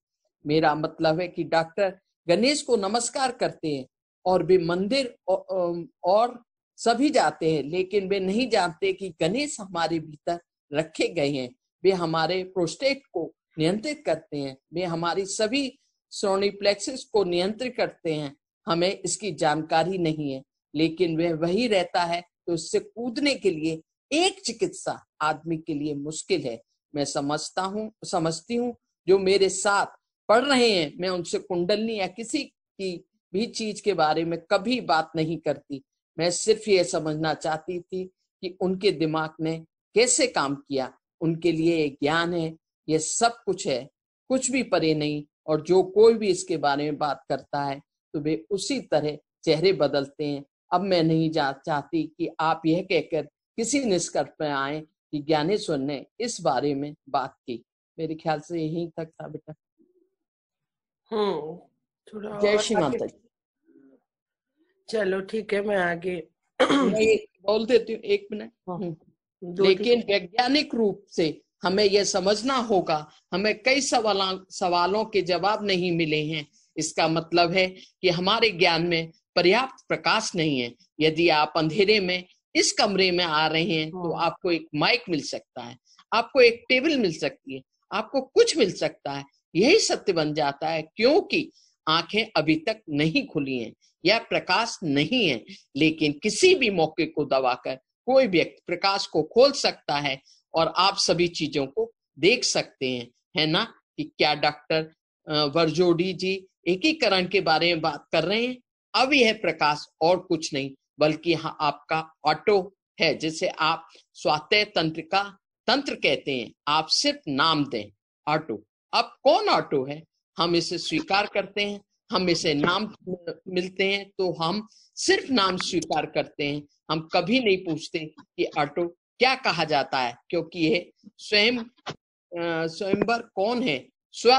मेरा मतलब है कि डॉक्टर गणेश को नमस्कार करते हैं और वे मंदिर और सभी जाते हैं, लेकिन वे नहीं जानते कि गणेश हमारे भीतर रखे गए हैं। वे हमारे प्रोस्टेट को नियंत्रित करते हैं, वे हमारी सभी सोनी प्लेक्सिस को नियंत्रित करते हैं। हमें इसकी जानकारी नहीं है, लेकिन वह वही रहता है, तो उससे कूदने के लिए एक चिकित्सा आदमी के लिए मुश्किल है। मैं समझती हूँ जो मेरे साथ पढ़ रहे हैं, मैं उनसे कुंडलनी या किसी की भी चीज के बारे में कभी बात नहीं करती। मैं सिर्फ ये समझना चाहती थी कि उनके दिमाग ने कैसे काम किया। उनके लिए ये ज्ञान है, ये सब कुछ है, कुछ भी परे नहीं। और जो कोई भी इसके बारे में बात करता है तो वे उसी तरह चेहरे बदलते हैं। अब मैं नहीं चाहती कि आप यह कहकर किसी निष्कर्ष पर आए कि ज्ञानेश्वर ने इस बारे में बात की। मेरे ख्याल से यहीं तक था बेटा। थोड़ा जय और श्री माता जी। चलो ठीक है, मैं आगे मैं बोल देती हूँ 1 मिनट। लेकिन वैज्ञानिक रूप से हमें यह समझना होगा, हमें कई सवालों के जवाब नहीं मिले हैं। इसका मतलब है कि हमारे ज्ञान में पर्याप्त प्रकाश नहीं है। यदि आप अंधेरे में इस कमरे में आ रहे हैं तो आपको एक माइक मिल सकता है, आपको एक टेबल मिल सकती है, आपको कुछ मिल सकता है। यही सत्य बन जाता है, क्योंकि आंखें अभी तक नहीं खुली हैं या प्रकाश नहीं है। लेकिन किसी भी मौके को दबाकर कोई व्यक्ति प्रकाश को खोल सकता है और आप सभी चीजों को देख सकते हैं, है ना। कि क्या डॉक्टर वर्जोडी जी एकीकरण के बारे में बात कर रहे हैं। अब यह प्रकाश और कुछ नहीं बल्कि हाँ आपका ऑटो है, जिसे आप स्वास्थ्य तंत्र कहते हैं। आप सिर्फ नाम दें ऑटो। अब कौन ऑटो है, हम इसे स्वीकार करते हैं, हम इसे नाम मिलते हैं तो हम सिर्फ नाम स्वीकार करते हैं। हम कभी नहीं पूछते कि ऑटो क्या कहा जाता है, क्योंकि ये स्वयंवर कौन है, स्व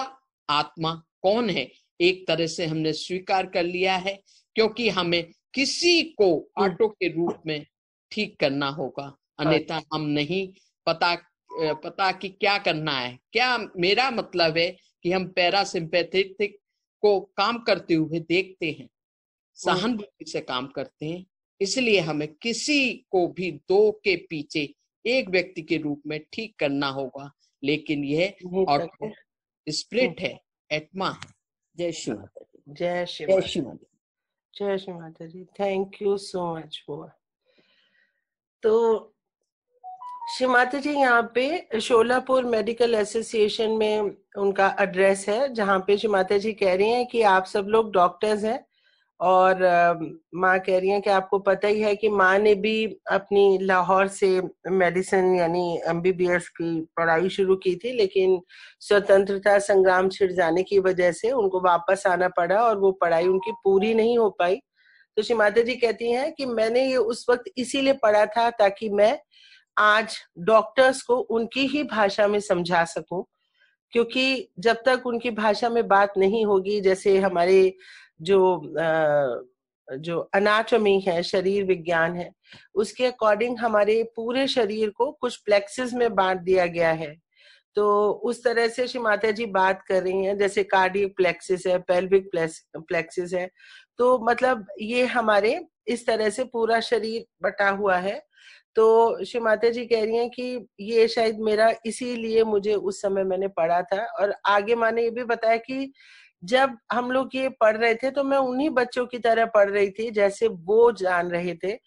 आत्मा कौन है, एक तरह से हमने स्वीकार कर लिया है। क्योंकि हमें किसी को ऑटो के रूप में ठीक करना होगा, अन्यथा हम नहीं पता कि क्या करना है। क्या मेरा मतलब है कि हम पैरासिम्पैथेटिक को काम करते हुए देखते हैं, सहानुभूति से काम करते हैं। इसलिए हमें किसी को भी 2 के पीछे एक व्यक्ति के रूप में ठीक करना होगा, लेकिन यह ऑटो स्प्रिट है, आत्मा है। जय श्री माता जी। जय श्री माता। जय श्री माता जी। थैंक यू सो मच बुआ। तो श्री माता जी, यहाँ पे शोलापुर मेडिकल एसोसिएशन में उनका एड्रेस है, जहाँ पे श्री माता जी कह रही हैं कि आप सब लोग डॉक्टर्स हैं, और माँ कह रही हैं कि आपको पता ही है कि माँ ने भी अपनी लाहौर से मेडिसिन यानी एमबीबीएस की पढ़ाई शुरू की थी, लेकिन स्वतंत्रता संग्राम छिड़ जाने की वजह से उनको वापस आना पड़ा और वो पढ़ाई उनकी पूरी नहीं हो पाई। तो श्री माता जी कहती हैं कि मैंने ये उस वक्त इसीलिए पढ़ा था ताकि मैं आज डॉक्टर्स को उनकी ही भाषा में समझा सकूं, क्योंकि जब तक उनकी भाषा में बात नहीं होगी, जैसे हमारे जो अनाटॉमी है, शरीर विज्ञान है, उसके अकॉर्डिंग हमारे पूरे शरीर को कुछ प्लेक्सेस में बांट दिया गया है। तो उस तरह से श्री माता जी बात कर रही हैं, जैसे कार्डियक प्लेक्सिस है, पेल्विक प्लेक्सिस है, तो मतलब ये हमारे इस तरह से पूरा शरीर बटा हुआ है। तो श्री माता जी कह रही हैं कि ये शायद मेरा इसीलिए मुझे उस समय मैंने पढ़ा था। और आगे माँ ने ये भी बताया कि जब हम लोग ये पढ़ रहे थे तो मैं उन्हीं बच्चों की तरह पढ़ रही थी जैसे वो जान रहे थे।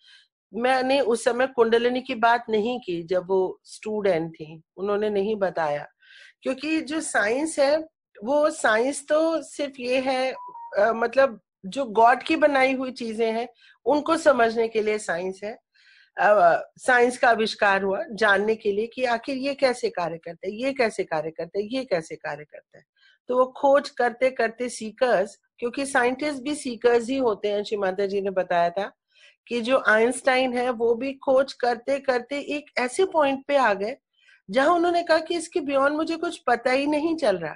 मैंने उस समय कुंडलिनी की बात नहीं की, जब वो स्टूडेंट थी उन्होंने नहीं बताया, क्योंकि जो साइंस है वो साइंस तो सिर्फ ये है, मतलब जो गॉड की बनाई हुई चीजें हैं उनको समझने के लिए साइंस है। साइंस का आविष्कार हुआ जानने के लिए कि आखिर ये कैसे कार्य करता है, ये कैसे कार्य करता है, ये कैसे कार्य करता है। तो वो खोज करते करते सीकर्स, क्योंकि साइंटिस्ट भी सीकर्स ही होते हैं, श्री माता जी ने बताया था कि जो आइंस्टाइन है वो भी खोज करते करते एक ऐसे पॉइंट पे आ गए जहां उन्होंने कहा कि इसके बियॉन्ड मुझे कुछ पता ही नहीं चल रहा,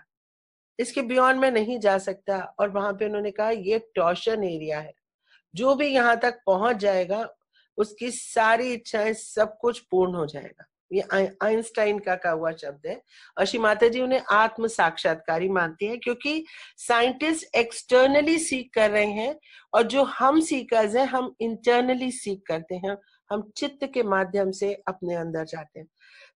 इसके बियॉन्ड मैं नहीं जा सकता। और वहां पे उन्होंने कहा ये टॉर्शन एरिया है, जो भी यहाँ तक पहुंच जाएगा उसकी सारी इच्छाएं सब कुछ पूर्ण हो जाएगा। ये आइंस्टाइन का कहा हुआ शब्द है। और श्री माता जी उन्हें आत्म साक्षात्कारी मानती है, क्योंकि साइंटिस्ट एक्सटर्नली सीख कर रहे हैं और जो हम सीकर्स हैं हम इंटरनली सीख करते हैं, हम चित्त के माध्यम से अपने अंदर जाते हैं।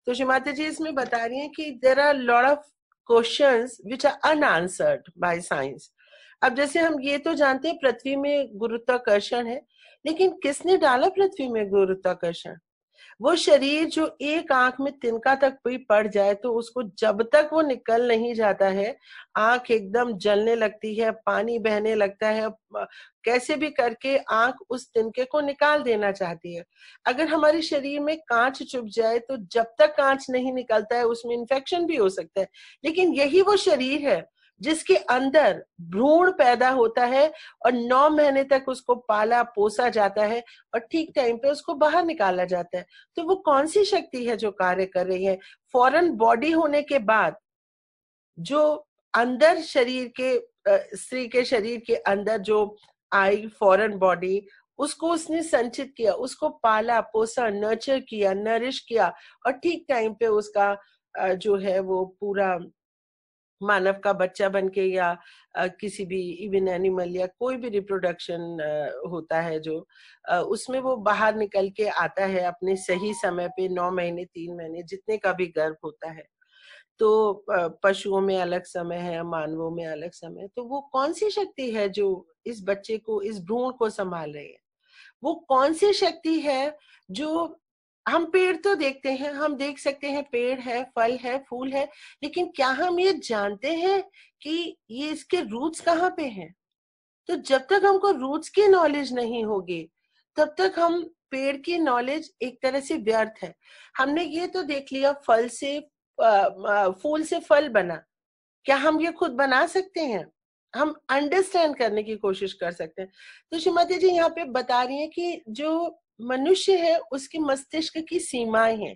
तो श्री माता जी इसमें बता रही हैं कि there are lot of questions which are unanswered by science. अब जैसे हम ये तो जानते हैं पृथ्वी में गुरुत्वाकर्षण है, लेकिन किसने डाला पृथ्वी में गुरुत्वाकर्षण? वो शरीर जो एक आंख में तिनका तक भी पड़ जाए तो उसको जब तक वो निकल नहीं जाता है, आंख एकदम जलने लगती है, पानी बहने लगता है, कैसे भी करके आंख उस तिनके को निकाल देना चाहती है। अगर हमारे शरीर में कांच चुभ जाए तो जब तक कांच नहीं निकलता है उसमें इन्फेक्शन भी हो सकता है। लेकिन यही वो शरीर है जिसके अंदर भ्रूण पैदा होता है और 9 महीने तक उसको पाला पोसा जाता है और ठीक टाइम पे उसको बाहर निकाला जाता है। तो वो कौन सी शक्ति है जो कार्य कर रही है? फॉरेन बॉडी होने के बाद जो अंदर शरीर के स्त्री के शरीर के अंदर जो आई फॉरेन बॉडी, उसको उसने संचित किया, उसको पाला पोसा, नर्चर किया, नरिश किया और ठीक टाइम पे उसका जो है वो पूरा मानव का बच्चा बनके या किसी भी इवन एनिमल या कोई भी रिप्रोडक्शन होता है जो उसमें वो बाहर निकल के आता है अपने सही समय पे, 9 महीने 3 महीने जितने का भी गर्भ होता है। तो पशुओं में अलग समय है, मानवों में अलग समय। तो वो कौन सी शक्ति है जो इस बच्चे को, इस भ्रूण को संभाल रही है? वो कौन सी शक्ति है जो, हम पेड़ तो देखते हैं, हम देख सकते हैं पेड़ है, फल है, फूल है, लेकिन क्या हम ये जानते हैं कि ये इसके रूट्स कहाँ पे हैं? तो जब तक हमको रूट्स की नॉलेज नहीं होगी तब तक हम पेड़ की नॉलेज एक तरह से व्यर्थ है। हमने ये तो देख लिया फल से फूल से फल बना, क्या हम ये खुद बना सकते हैं? हम अंडरस्टैंड करने की कोशिश कर सकते हैं। तो श्रीमती जी यहाँ पे बता रही हैं कि जो मनुष्य है उसके मस्तिष्क की सीमाएं हैं,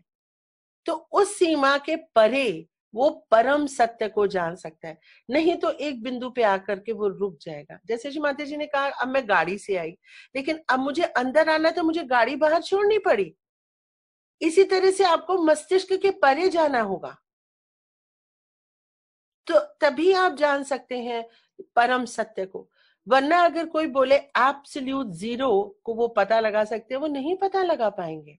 तो उस सीमा के परे वो परम सत्य को जान सकता है, नहीं तो एक बिंदु पे आकर के वो रुक जाएगा। जैसे श्रीमती जी ने कहा अब मैं गाड़ी से आई, लेकिन अब मुझे अंदर आना तो मुझे गाड़ी बाहर छोड़नी पड़ी। इसी तरह से आपको मस्तिष्क के परे जाना होगा, तो तभी आप जान सकते हैं परम सत्य को। वरना अगर कोई बोले एब्सोल्यूट जीरो को वो पता लगा सकते हैं, वो नहीं पता लगा पाएंगे,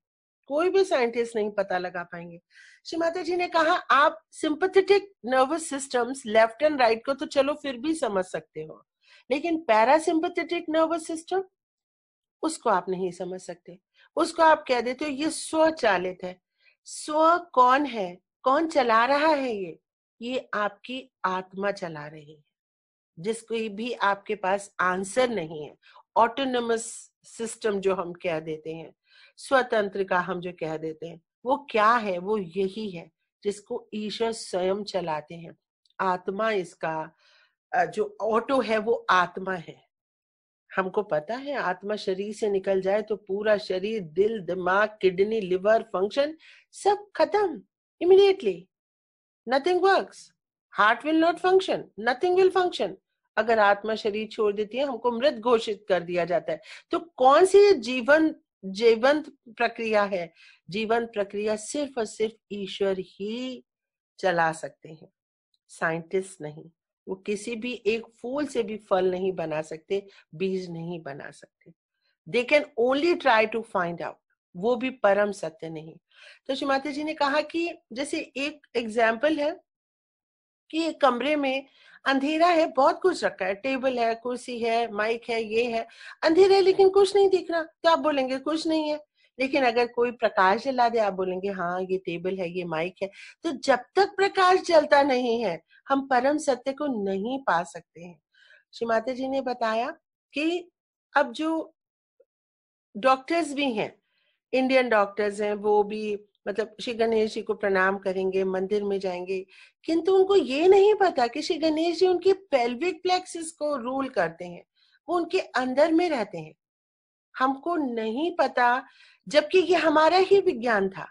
कोई भी साइंटिस्ट नहीं पता लगा पाएंगे। श्री माता जी ने कहा आप sympathetic nervous systems left and right को तो चलो फिर भी समझ सकते हो, लेकिन पैरासिम्पैथेटिक नर्वस सिस्टम उसको आप नहीं समझ सकते। उसको आप कह देते हो ये स्वचालित है। स्व कौन है, कौन चला रहा है ये आपकी आत्मा चला रही है, जिसको भी आपके पास आंसर नहीं है। ऑटोनमस सिस्टम जो हम कह देते हैं, स्वतंत्र का हम जो कह देते हैं, वो क्या है? वो यही है जिसको ईश्वर स्वयं चलाते हैं। आत्मा इसका जो ऑटो है वो आत्मा है। हमको पता है आत्मा शरीर से निकल जाए तो पूरा शरीर, दिल, दिमाग, किडनी, लिवर फंक्शन सब खत्म immediately. Nothing works, heart will not function, nothing will function. अगर आत्मा शरीर छोड़ देती है, हमको मृत घोषित कर दिया जाता है। तो कौन सी जीवंत प्रक्रिया है? जीवंत प्रक्रिया सिर्फ और सिर्फ ईश्वर ही चला सकते हैं, साइंटिस्ट नहीं। वो किसी भी एक फूल से भी फल नहीं बना सकते, बीज नहीं बना सकते। They can only try to find out, वो भी परम सत्य नहीं। तो श्रीमाता जी ने कहा कि जैसे एक एग्जाम्पल है कि एक कमरे में अंधेरा है, बहुत कुछ रखा है, टेबल है, कुर्सी है, माइक है, ये है, अंधेरा है लेकिन कुछ नहीं दिख रहा, तो आप बोलेंगे कुछ नहीं है। लेकिन अगर कोई प्रकाश जला दे, आप बोलेंगे हाँ ये टेबल है, ये माइक है। तो जब तक प्रकाश जलता नहीं है, हम परम सत्य को नहीं पा सकते हैं। श्री माता जी ने बताया कि अब जो डॉक्टर्स भी हैं, इंडियन डॉक्टर्स हैं, वो भी मतलब श्री गणेश जी को प्रणाम करेंगे, मंदिर में जाएंगे, किंतु उनको ये नहीं पता कि श्री गणेश जी उनके पेल्विक प्लेक्सस को रूल करते हैं, वो उनके अंदर में रहते हैं। हमको नहीं पता, जबकि ये हमारा ही विज्ञान था।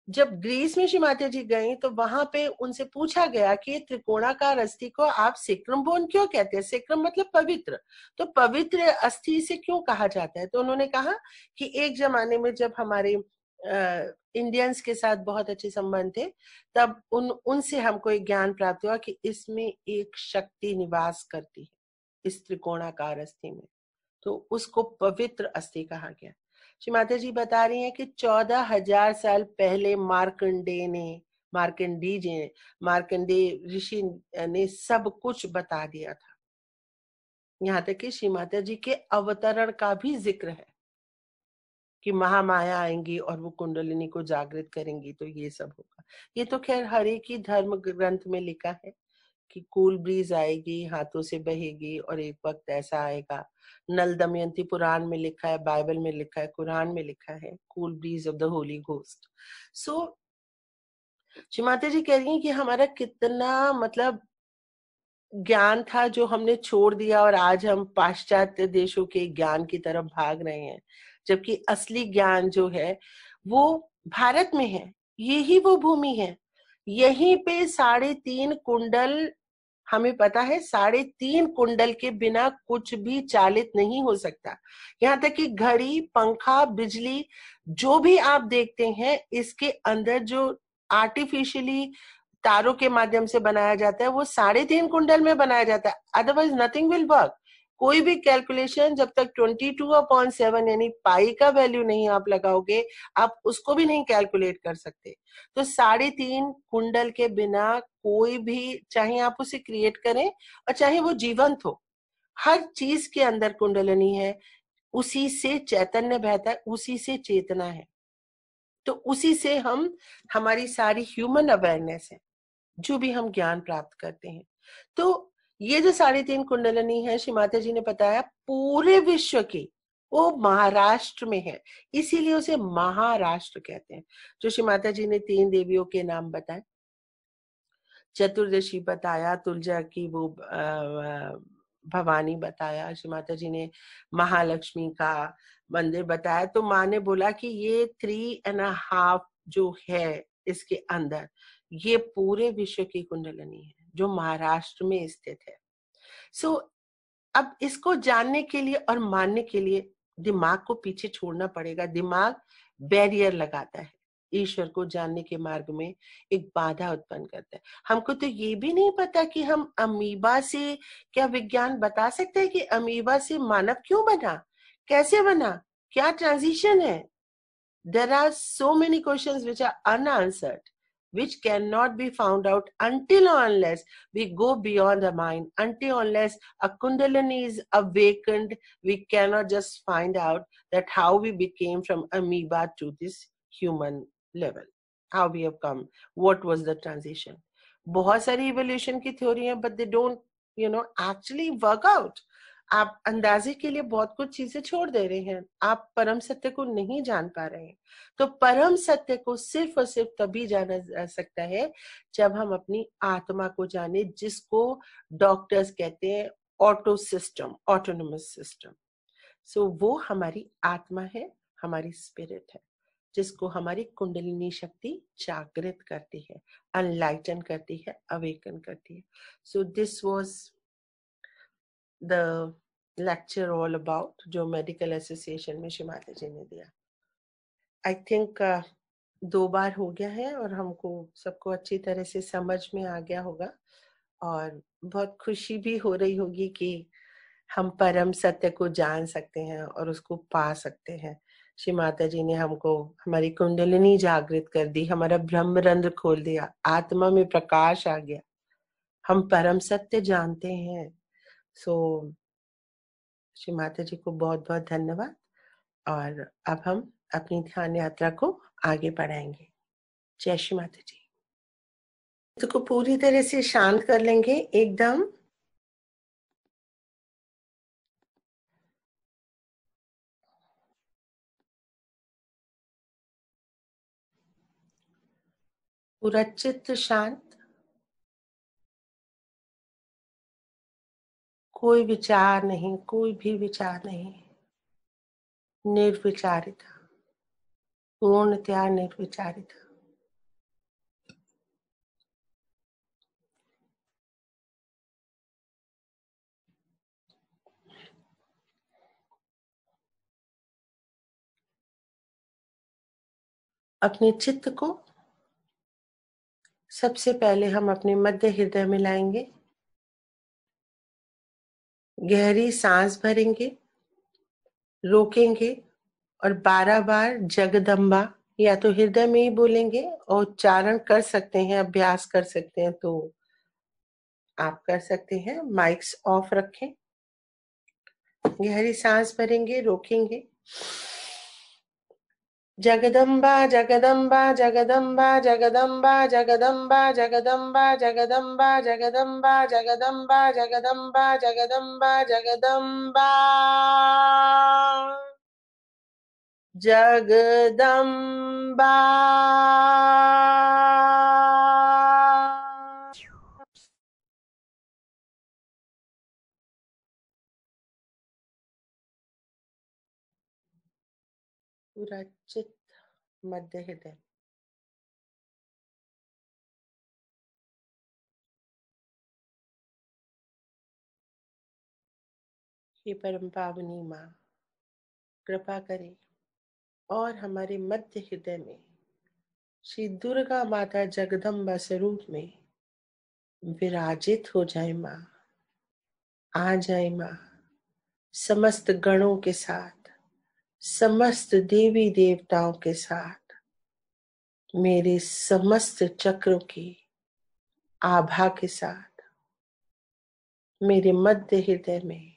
जब ग्रीस में श्री माता जी गई तो वहां पे उनसे पूछा गया कि त्रिकोणाकार अस्थि को आप सेक्रम बोन क्यों कहते हैं? सेक्रम मतलब पवित्र, तो पवित्र अस्थि से क्यों कहा जाता है? तो उन्होंने कहा कि एक जमाने में जब हमारे इंडियंस के साथ बहुत अच्छे संबंध थे, तब उनसे हमको एक ज्ञान प्राप्त हुआ कि इसमें एक शक्ति निवास करती है, इस त्रिकोणाकार अस्थि में, तो उसको पवित्र अस्थि कहा गया। श्री माता जी बता रही हैं कि 14,000 साल पहले मार्कंडे ऋषि ने सब कुछ बता दिया था। यहाँ तक कि श्री माता जी के अवतरण का भी जिक्र है कि महामाया आएंगी और वो कुंडलिनी को जागृत करेंगी, तो ये सब होगा। ये तो खैर हर एक ही धर्म ग्रंथ में लिखा है कि कूल ब्रीज आएगी, हाथों से बहेगी, और एक वक्त ऐसा आएगा। नल दमयंती पुराण में लिखा है, बाइबल में लिखा है, कुरान में लिखा है, cool breeze of the holy ghost. So Shri Mata ji कह रही हैं कि हमारा कितना मतलब ज्ञान था जो हमने छोड़ दिया, और आज हम पाश्चात्य देशों के ज्ञान की तरफ भाग रहे हैं, जबकि असली ज्ञान जो है वो भारत में है। यही वो भूमि है, यहीं पे 3.5 कुंडल, हमें पता है 3.5 कुंडल के बिना कुछ भी चालित नहीं हो सकता। यहाँ तक कि घड़ी, पंखा, बिजली जो भी आप देखते हैं, इसके अंदर जो आर्टिफिशियली तारों के माध्यम से बनाया जाता है, वो 3.5 कुंडल में बनाया जाता है, अदरवाइज नथिंग विल वर्क। कोई भी कैलकुलेशन जब तक 22/7 यानी पाई का वैल्यू नहीं आप लगाओगे, आप उसको भी नहीं कैलकुलेट कर सकते। तो 3.5 कुंडल के बिना कोई भी, चाहे आप उसे क्रिएट करें और चाहे वो जीवंत हो, हर चीज के अंदर कुंडलिनी है, उसी से चैतन्य बहता है, उसी से चेतना है, तो उसी से हम, हमारी सारी ह्यूमन अवेयरनेस है, जो भी हम ज्ञान प्राप्त करते हैं। तो ये जो 3.5 कुंडलिनी है, श्री माता जी ने बताया पूरे विश्व की, वो महाराष्ट्र में है, इसीलिए उसे महाराष्ट्र कहते हैं। जो श्री माता जी ने 3 देवियों के नाम बताए, चतुर्दशी बताया, तुलजा की वो भवानी बताया, श्री माता जी ने महालक्ष्मी का मंदिर बताया। तो माँ ने बोला कि ये 3.5 जो है इसके अंदर, ये पूरे विश्व की कुंडलिनी है जो महाराष्ट्र में स्थित है। सो अब इसको जानने के लिए और मानने के लिए दिमाग को पीछे छोड़ना पड़ेगा। दिमाग बैरियर लगाता है, ईश्वर को जानने के मार्ग में एक बाधा उत्पन्न करता है। हमको तो ये भी नहीं पता कि हम अमीबा से, क्या विज्ञान बता सकता है कि अमीबा से मानव क्यों बना, कैसे बना, क्या ट्रांजिशन है? There are so many questions which are unanswered, which cannot be found out until or unless we go beyond the mind. Until or unless a kundalini is awakened, we cannot just find out that how we became from amoeba to this human level, how we have come, what was the transition. बहुत सारी इवोल्यूशन की थ्योरी है, but they don't actually work out. आप अंदाजे के लिए बहुत कुछ चीजें छोड़ दे रहे हैं, आप परम सत्य को नहीं जान पा रहे हैं. तो परम सत्य को सिर्फ और सिर्फ तभी जाना जा सकता है जब हम अपनी आत्मा को जाने, जिसको डॉक्टर्स कहते हैं ऑटो सिस्टम, ऑटोनोमस सिस्टम. सो वो हमारी आत्मा है, हमारी स्पिरिट है, जिसको हमारी कुंडलिनी शक्ति जागृत करती है, अनलाइटन करती है, अवेकन करती है. So this was the lecture all about जो मेडिकल एसोसिएशन में श्री माता जी ने दिया. आई थिंक 2 बार हो गया है और हमको सबको अच्छी तरह से समझ में आ गया होगा, और बहुत खुशी भी हो रही होगी कि हम परम सत्य को जान सकते हैं और उसको पा सकते हैं. श्री माता जी ने हमको हमारी कुंडलिनी जागृत कर दी, हमारा ब्रह्मरंध्र खोल दिया, आत्मा में प्रकाश आ गया, हम परम सत्य जानते हैं. सो श्री माता जी को बहुत बहुत धन्यवाद. और अब हम अपनी ध्यान यात्रा को आगे बढ़ाएंगे. जय श्री माता जी. तो को पूरी तरह से शांत कर लेंगे एकदम. पूरा चित्त शांत, कोई विचार नहीं, कोई भी विचार नहीं, निर्विचारिता, पूर्णतया निर्विचारिता. अपने चित्त को सबसे पहले हम अपने मध्य हृदय में लाएंगे, गहरी सांस भरेंगे, रोकेंगे और 12 बार जगदम्बा या तो हृदय में ही बोलेंगे, और उच्चारण कर सकते हैं, अभ्यास कर सकते हैं तो आप कर सकते हैं. माइक्स ऑफ रखें, गहरी सांस भरेंगे, रोकेंगे. जगदम्बा जगदम्बा जगदम्बा जगदम्बा जगदम्बा जगदम्बा जगदम्बा जगदम्बा जगदम्बा जगदम्बा जगदम्बा जगदम्बा जगदम्बा. पूरा चित्त मध्य हृदय. हे परम पावनी माँ, कृपा करें और हमारे मध्य हृदय में श्री दुर्गा माता जगदम्बा स्वरूप में विराजित हो जाए माँ, आ जाए माँ, समस्त गणों के साथ, समस्त देवी देवताओं के साथ, मेरे समस्त चक्रों की आभा के साथ मेरे मध्य हृदय में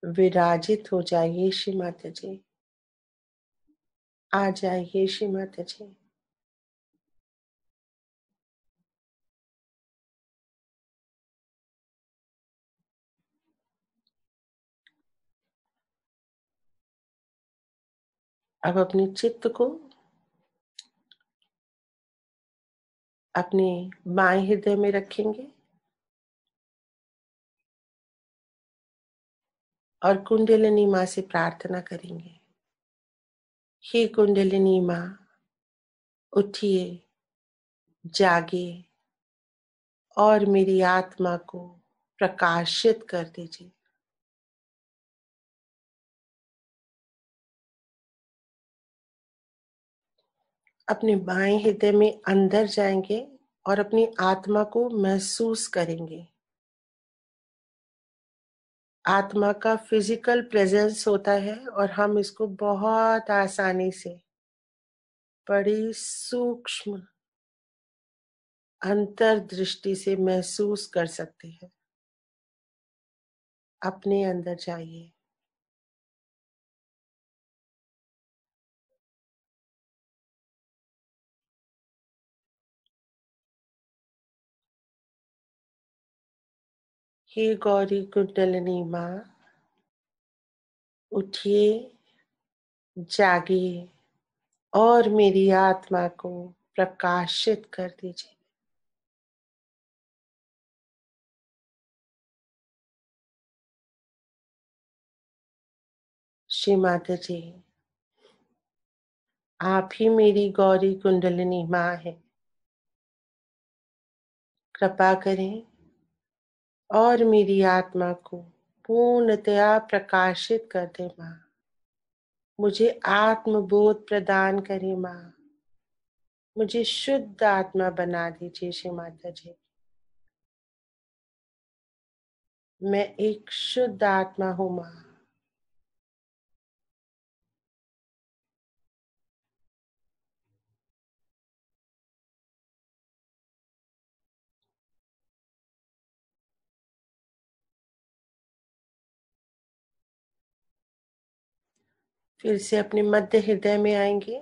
विराजित हो जाइए श्री माता जी. आ जाइए श्री माता जी. अब अपने चित्त को अपने बाएं हृदय में रखेंगे और कुंडलिनी माँ से प्रार्थना करेंगे. हे कुंडलिनी माँ, उठिए, जागिए और मेरी आत्मा को प्रकाशित कर दीजिए. अपने बाएं हृदय में अंदर जाएंगे और अपनी आत्मा को महसूस करेंगे. आत्मा का फिजिकल प्रेजेंस होता है और हम इसको बहुत आसानी से बड़ी सूक्ष्म अंतर्दृष्टि से महसूस कर सकते हैं. अपने अंदर जाइए. हे गौरी कुंडलिनी माँ, उठिए, जागिए और मेरी आत्मा को प्रकाशित कर दीजिए। श्री माता जी, आप ही मेरी गौरी कुंडलिनी माँ है। कृपा करें और मेरी आत्मा को पूर्णतया प्रकाशित कर दे माँ। मुझे आत्मबोध प्रदान करे माँ। मुझे शुद्ध आत्मा बना दीजिए श्री माता जी। मैं एक शुद्ध आत्मा हूँ माँ। फिर से अपने मध्य हृदय में आएंगे।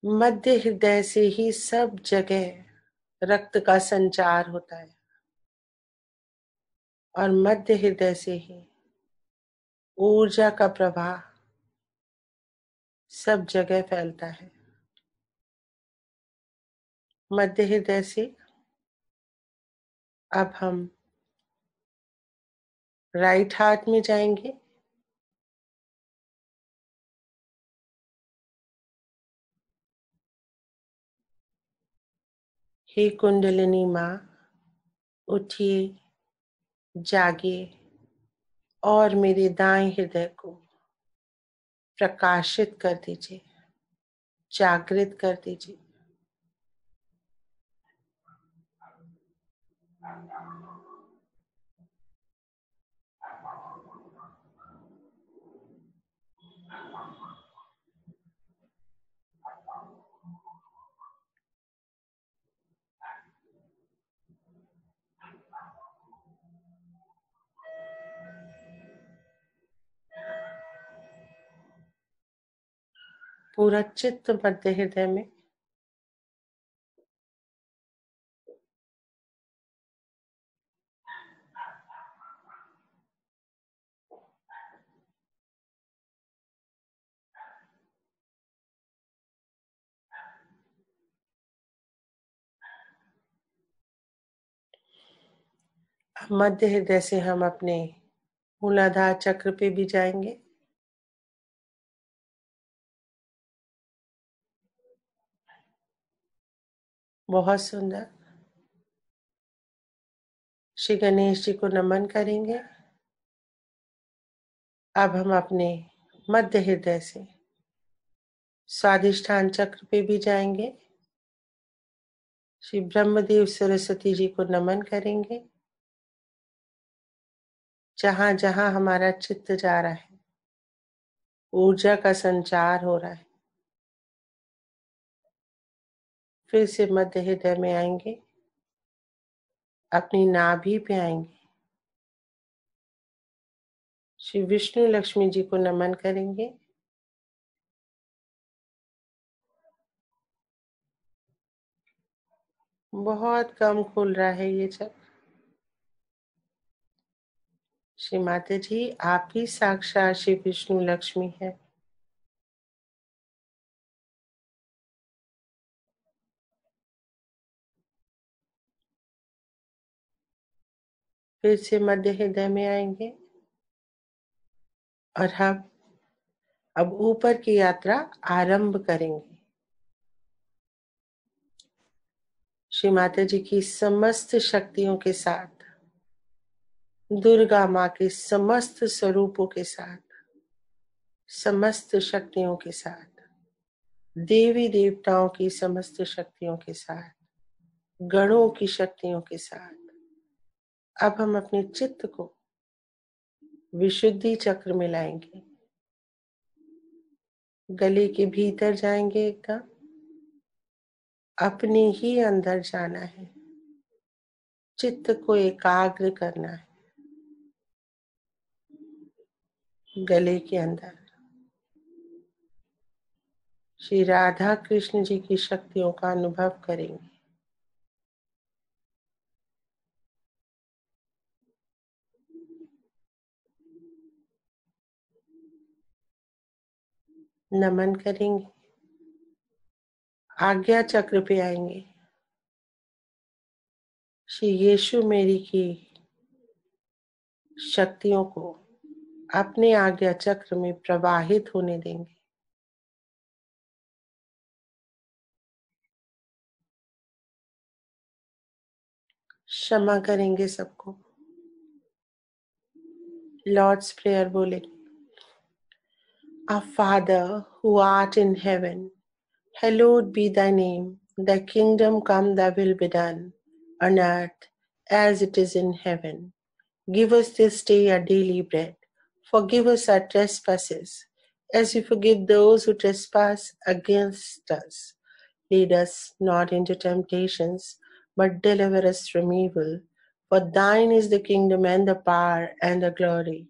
मध्य हृदय से ही सब जगह रक्त का संचार होता है और मध्य हृदय से ही ऊर्जा का प्रवाह सब जगह फैलता है। मध्य हृदय से अब हम राइट हार्ट में जाएंगे। हे कुंडलिनी माँ, उठिए, जागिए और मेरे दाएं हृदय को प्रकाशित कर दीजिए, जागृत कर दीजिए। पूरा चित्त मध्य हृदय में। अब मध्य हृदय से हम अपने मूलाधार चक्र पे भी जाएंगे। बहुत सुंदर। श्री गणेश जी को नमन करेंगे। अब हम अपने मध्य हृदय से स्वादिष्ठान चक्र पे भी जाएंगे। श्री ब्रह्मदेव सरस्वती जी को नमन करेंगे। जहां जहां हमारा चित्त जा रहा है, ऊर्जा का संचार हो रहा है। फिर से मध्य हृदय में आएंगे, अपनी नाभि पे आएंगे। श्री विष्णु लक्ष्मी जी को नमन करेंगे। बहुत कम खुल रहा है ये चक्र। श्री माता जी, आप ही साक्षात श्री विष्णु लक्ष्मी है। फिर से मध्य हृदय में आएंगे और हम अब ऊपर की यात्रा आरंभ करेंगे। श्री माता जी की समस्त शक्तियों के साथ, दुर्गा माँ के समस्त स्वरूपों के साथ, समस्त शक्तियों के साथ, देवी देवताओं की समस्त शक्तियों के साथ, गणों की शक्तियों के साथ अब हम अपने चित्त को विशुद्धि चक्र में लाएंगे। गले के भीतर जाएंगे एकदम, अपने ही अंदर जाना है, चित्त को एकाग्र करना है। गले के अंदर श्री राधा कृष्ण जी की शक्तियों का अनुभव करेंगे। नमन करेंगे, आज्ञा चक्र पे आएंगे। श्री यीशु मेरी की शक्तियों को अपने आज्ञा चक्र में प्रवाहित होने देंगे। क्षमा करेंगे सबको। लॉर्ड्स प्रेयर बोलेंगे। Our Father who art in heaven, hallowed be thy name. Thy kingdom come, thy will be done, on earth as it is in heaven. Give us this day our daily bread. Forgive us our trespasses, as we forgive those who trespass against us. Lead us not into temptations, but deliver us from evil. For thine is the kingdom and the power and the glory,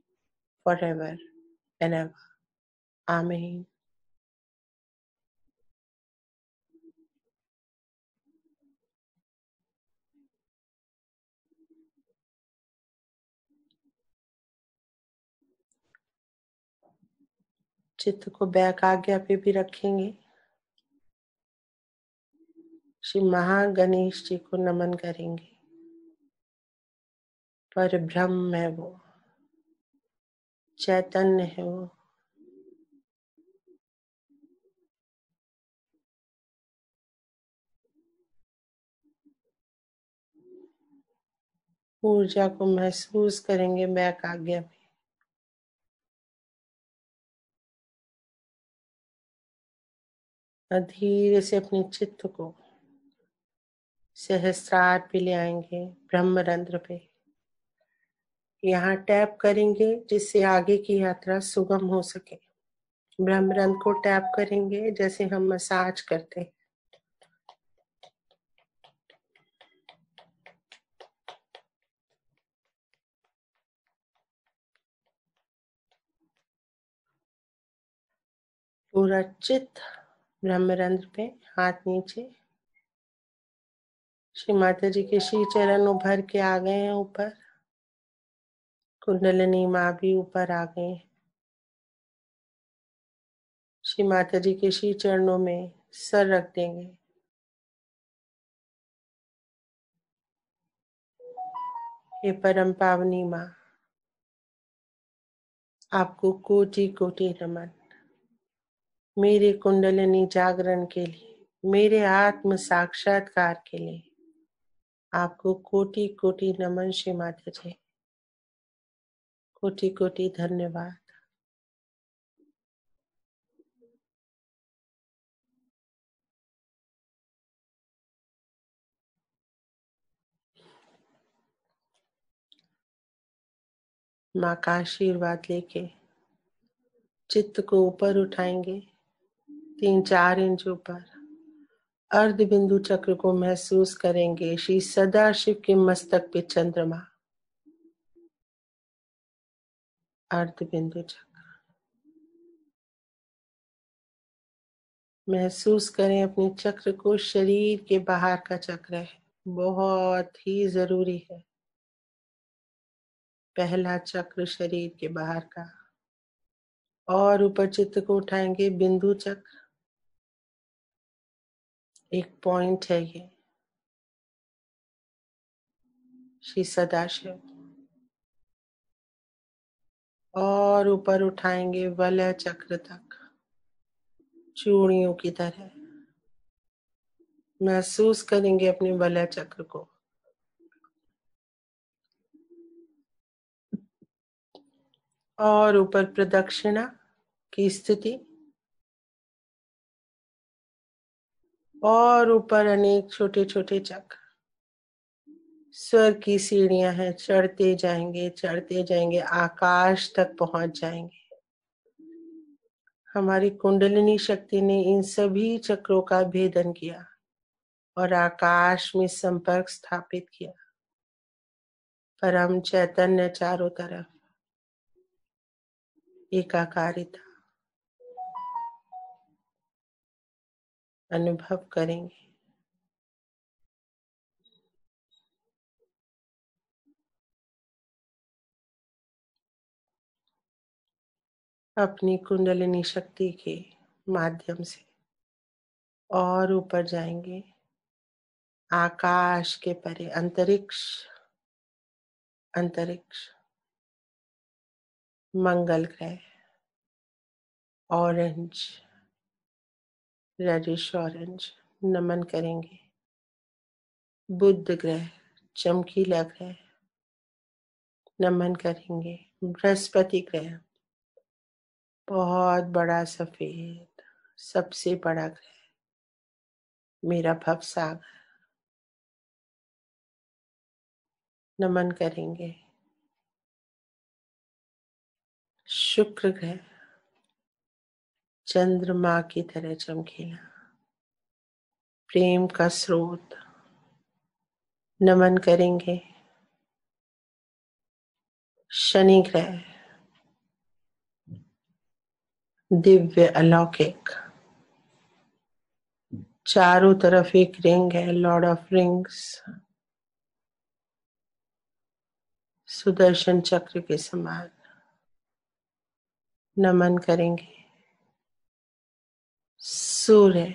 forever and ever. Amen. चित्त को बैक आज्ञा पे भी रखेंगे। श्री महागणेश जी को नमन करेंगे। पर ब्रह्म है वो, चैतन्य है वो, ऊर्जा को महसूस करेंगे बैक आज्ञा पे। और धीरे से अपने चित्त को सहस्त्रार पे ले आएंगे, ब्रह्मरंध्र पे। यहाँ टैप करेंगे जिससे आगे की यात्रा सुगम हो सके। ब्रह्मरंध्र को टैप करेंगे जैसे हम मसाज करते हैं। पूरा चित्त ब्रह्मरंध्र पे, हाथ नीचे। श्री माता जी के श्री चरण उभर के आ गए हैं ऊपर। कुंडलिनी माँ भी ऊपर आ गए। श्री माता जी के श्री चरणों में सर रख देंगे। हे परम पावनी माँ, आपको कोटि कोटि नमन। मेरे कुंडलिनी जागरण के लिए, मेरे आत्म साक्षात्कार के लिए आपको कोटि कोटि नमन श्री माता जी। कोटि कोटि धन्यवाद। माँ का आशीर्वाद लेके चित्त को ऊपर उठाएंगे, 3-4 इंच ऊपर। अर्ध बिंदु चक्र को महसूस करेंगे। श्री सदाशिव के मस्तक पे चंद्रमा। अर्ध बिंदु चक्र महसूस करें अपने चक्र को। शरीर के बाहर का चक्र है, बहुत ही जरूरी है। पहला चक्र शरीर के बाहर का। और ऊपर चित्त को उठाएंगे, बिंदु चक्र एक पॉइंट है ये। श्री सदाशिव। और ऊपर उठाएंगे वलय चक्र तक, चूड़ियों की तरह महसूस करेंगे अपने वलय चक्र को। और ऊपर प्रदक्षिणा की स्थिति। और ऊपर अनेक छोटे छोटे चक्र। स्वर की सीढ़ियां हैं, चढ़ते जाएंगे, आकाश तक पहुंच जाएंगे। हमारी कुंडलिनी शक्ति ने इन सभी चक्रों का भेदन किया और आकाश में संपर्क स्थापित किया। परम चैतन्य चारों तरफ, एकाकारिता अनुभव करेंगे। अपनी कुंडलिनी शक्ति के माध्यम से और ऊपर जाएंगे, आकाश के परे, अंतरिक्ष, अंतरिक्ष, मंगल ग्रह, ऑरेंज, रेडिश ऑरेंज, नमन करेंगे। बुध ग्रह, चमकीला ग्रह, नमन करेंगे। बृहस्पति ग्रह, बहुत बड़ा सफेद, सबसे बड़ा ग्रह, मेरा भवसागर, नमन करेंगे। शुक्र ग्रह, चंद्रमा की तरह चमकीला, प्रेम का स्रोत, नमन करेंगे। शनि ग्रह, दिव्य अलौकिक, चारों तरफ एक रिंग है, लॉर्ड ऑफ रिंग्स, सुदर्शन चक्र के समान, नमन करेंगे। सूर्य,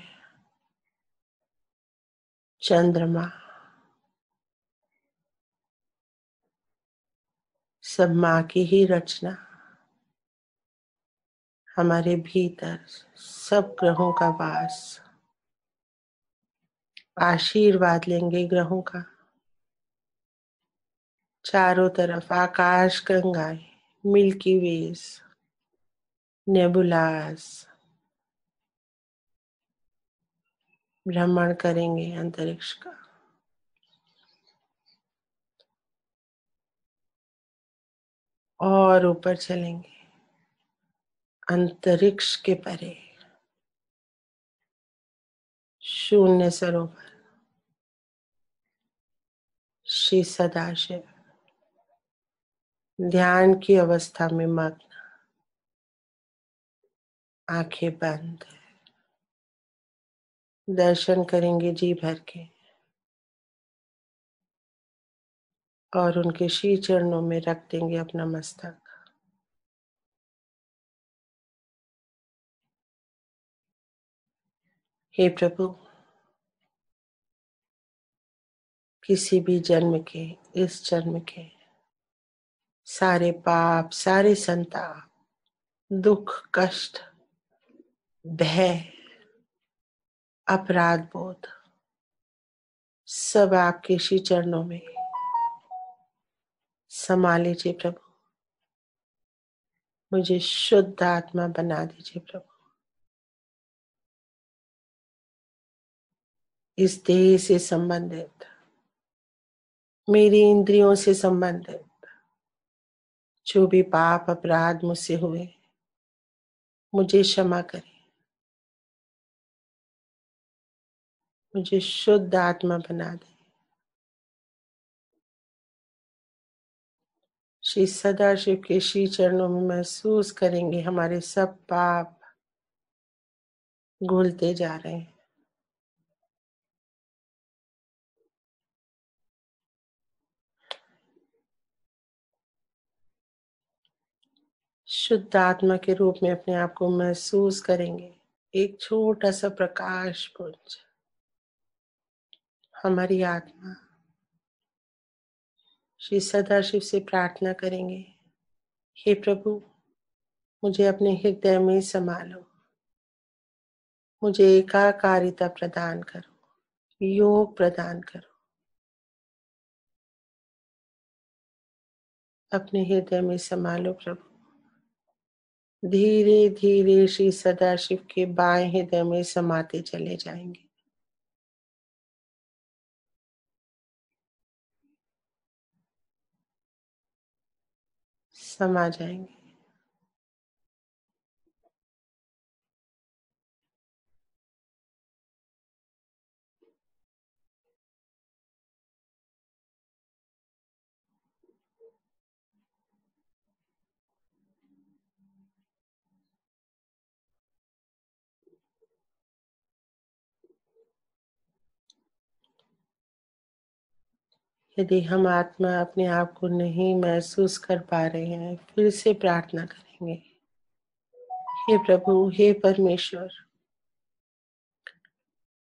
चंद्रमा, सब माँ की ही रचना, हमारे भीतर सब ग्रहों का वास, आशीर्वाद लेंगे ग्रहों का। चारों तरफ आकाश गंगाएं, मिल्की वेज, नेबुलास, भ्रमण करेंगे अंतरिक्ष का। और ऊपर चलेंगे, अंतरिक्ष के परे, शून्य सरोवर, श्री सदाशिव, ध्यान की अवस्था में मग्न, आंखें बंद, दर्शन करेंगे जी भर के और उनके श्री चरणों में रख देंगे अपना मस्तक। हे प्रभु, किसी भी जन्म के, इस जन्म के सारे पाप, सारे संताप, दुख, कष्ट, भय, अपराध बोध, सब आपके श्री चरणों में समा लीजिए प्रभु। मुझे शुद्ध आत्मा बना दीजिए प्रभु। इस देह से संबंधित, मेरी इंद्रियों से संबंधित जो भी पाप अपराध मुझसे हुए, मुझे क्षमा करें। मुझे शुद्ध आत्मा बना दे। श्री सदाशिव के श्री चरणों में महसूस करेंगे हमारे सब पाप घुलते जा रहे हैं। शुद्ध आत्मा के रूप में अपने आप को महसूस करेंगे। एक छोटा सा प्रकाश पुंज, हमारी आत्मा। श्री सदाशिव से प्रार्थना करेंगे, हे प्रभु, मुझे अपने हृदय में संभालो, मुझे एकाकारिता प्रदान करो, योग प्रदान करो। अपने हृदय में संभालो प्रभु। धीरे धीरे श्री सदाशिव के बाएं हृदय में समाते चले जाएंगे। समा जाएंगे। यदि हम आत्मा अपने आप को नहीं महसूस कर पा रहे हैं, फिर से प्रार्थना करेंगे, हे प्रभु, हे परमेश्वर,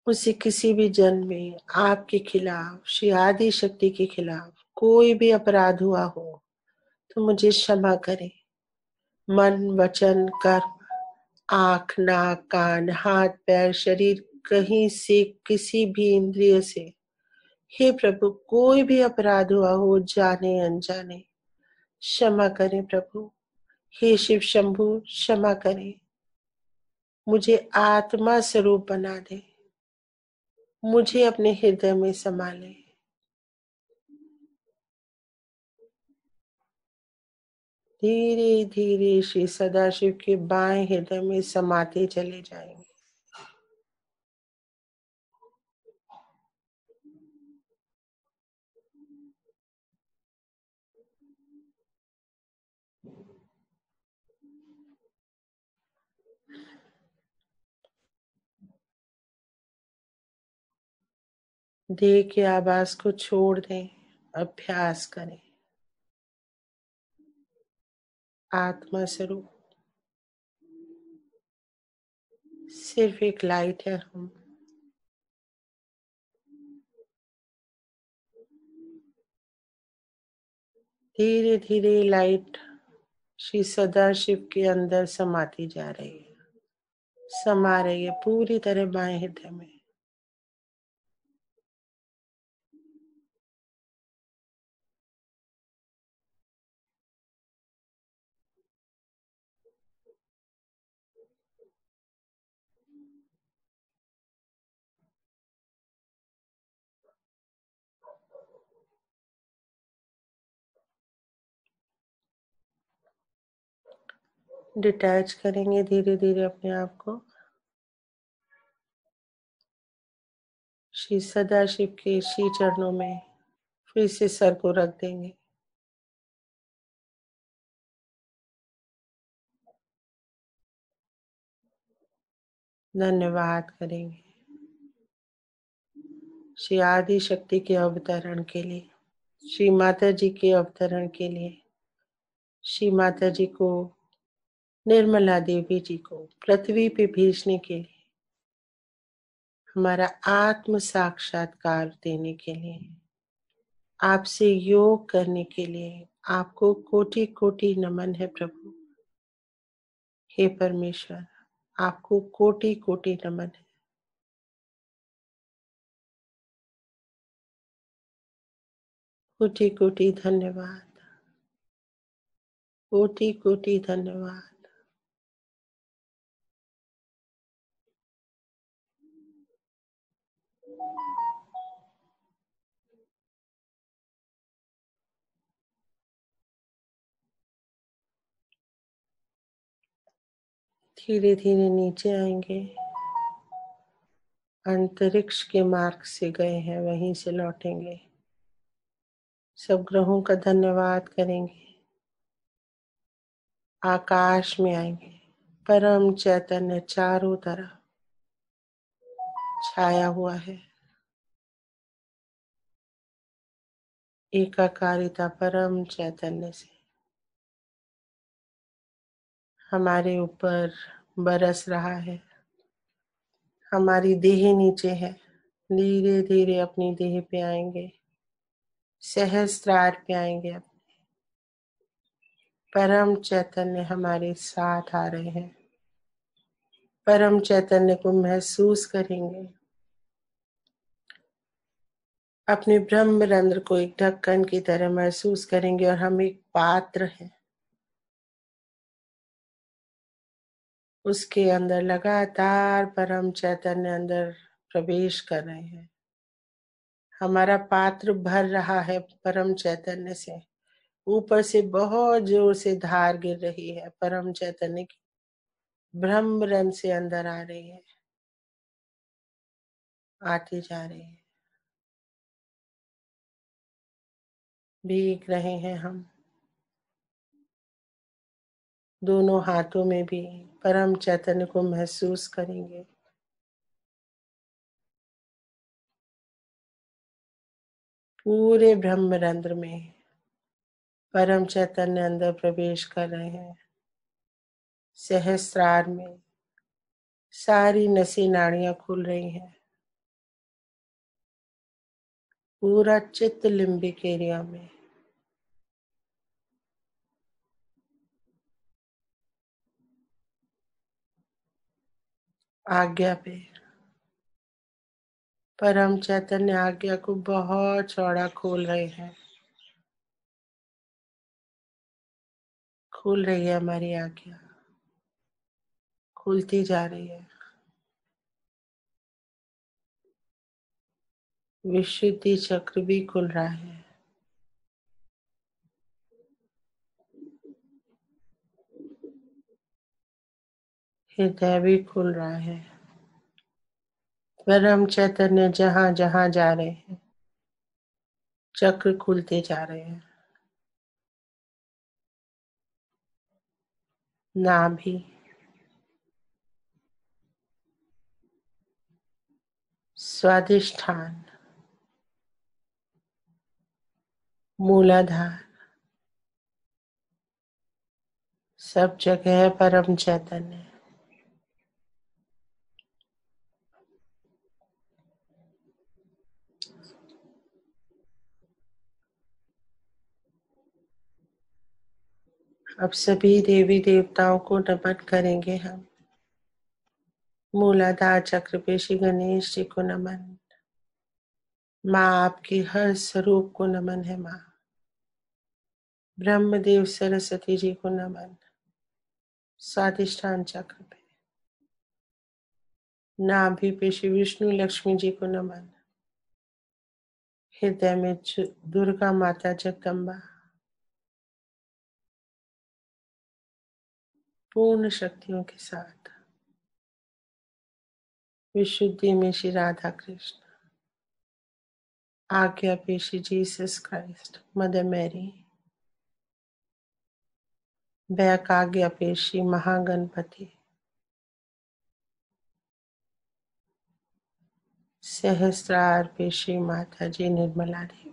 मुझसे किसी भी जन्म में आपके खिलाफ, श्री आदि शक्ति के खिलाफ कोई भी अपराध हुआ हो तो मुझे क्षमा करें। मन, वचन, कर्म, आंख, नाक, कान, हाथ, पैर, शरीर, कहीं से, किसी भी इंद्रिय से, हे प्रभु, कोई भी अपराध हुआ हो, जाने अनजाने, क्षमा करें प्रभु। हे शिव शंभु, क्षमा करें। मुझे आत्मा स्वरूप बना दे, मुझे अपने हृदय में समा ले। धीरे धीरे श्री सदाशिव के बाएं हृदय में समाते चले जाएंगे। देह के आवाज को छोड़ दें, अभ्यास करें। आत्मा स्वरूप सिर्फ एक लाइट है हम। धीरे धीरे लाइट श्री सदाशिव के अंदर समाती जा रही है, समा रही है पूरी तरह बाएं हृदय में। डिटैच करेंगे धीरे धीरे अपने आप को श्री सदाशिव के श्री चरणों में। फिर से सर को रख देंगे। धन्यवाद करेंगे श्री आदि शक्ति के अवतरण के लिए, श्री माता जी के अवतरण के लिए, श्री माता जी को, निर्मला देवी जी को पृथ्वी पे भेजने के लिए, हमारा आत्म साक्षात्कार देने के लिए, आपसे योग करने के लिए आपको कोटि कोटि नमन है प्रभु। हे परमेश्वर, आपको कोटि कोटि नमन है। कोटि कोटि धन्यवाद, कोटि कोटि धन्यवाद। धीरे धीरे नीचे आएंगे। अंतरिक्ष के मार्ग से गए हैं, वहीं से लौटेंगे। सब ग्रहों का धन्यवाद करेंगे। आकाश में आएंगे। परम चैतन्य चारों तरफ छाया हुआ है। एकाकारिता परम चैतन्य से हमारे ऊपर बरस रहा है। हमारी देह नीचे है। धीरे धीरे अपनी देह पे आएंगे, सहस्त्रार पे आएंगे। परम चैतन्य हमारे साथ आ रहे हैं। परम चैतन्य को महसूस करेंगे। अपने ब्रह्म रंध्र को एक ढक्कन की तरह महसूस करेंगे और हम एक पात्र हैं। उसके अंदर लगातार परम चैतन्य अंदर प्रवेश कर रहे हैं। हमारा पात्र भर रहा है परम चैतन्य से। ऊपर से बहुत जोर से धार गिर रही है परम चैतन्य की, ब्रह्म रंध्र से अंदर आ रही है, आती जा रही है। भीग रहे हैं हम। दोनों हाथों में भी परम चैतन्य को महसूस करेंगे। पूरे ब्रह्म रंध्र में परम चैतन्य अंदर प्रवेश कर रहे हैं। सहस्त्रार में सारी नसें नाड़ियां खुल रही हैं। पूरा चित्त लिम्बिक एरिया में आज्ञा पे परम चैतन्य आज्ञा को बहुत चौड़ा खोल रहे हैं। खुल रही है हमारी आज्ञा, खुलती जा रही है। विशुद्धि चक्र भी खुल रहा है। हृदय भी खुल रहा है। परम चैतन्य जहां जहां जा रहे हैं, चक्र खुलते जा रहे हैं। नाभि, स्वादिष्ठान, मूलाधार, सब जगह है परम चैतन्य। अब सभी देवी देवताओं को नमन करेंगे हम। मूलाधार चक्र पेशी गणेश जी को नमन। माँ आपकी हर स्वरूप को नमन है। माँ ब्रह्मदेव सरस्वती जी को नमन। स्वादिष्ठान चक्र पे नाभि पेशी विष्णु लक्ष्मी जी को नमन। हृदय में दुर्गा माता जगदम्बा पूर्ण शक्तियों के साथ। विशुद्धि में श्री राधा कृष्ण। आज्ञा पेशी जीसस क्राइस्ट मदर मैरी। बैक आज्ञा पेशी महागणपति। सहस्त्रार पेशी माता जी निर्मला देवी।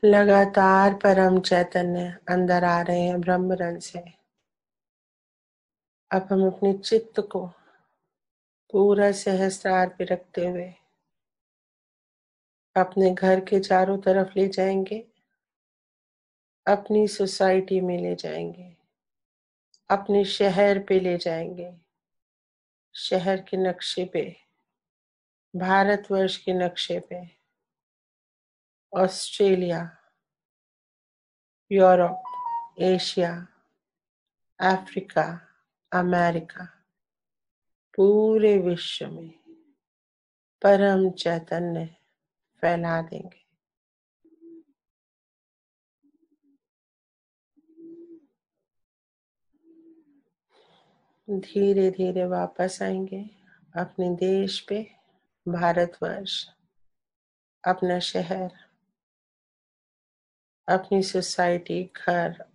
लगातार परम चैतन्य अंदर आ रहे हैं ब्रह्म रंग से। अब हम अपने चित्त को पूरा सहस्त्रार पे रखते हुए अपने घर के चारों तरफ ले जाएंगे, अपनी सोसाइटी में ले जाएंगे, अपने शहर पे ले जाएंगे, शहर के नक्शे पे, भारतवर्ष के नक्शे पे, Australia, Europe, Asia, Africa, America, पूरे विश्व में परम चैतन्य फैला देंगे। धीरे धीरे वापस आएंगे अपने देश पे, भारतवर्ष, अपना शहर, अपनी सोसाइटी, घर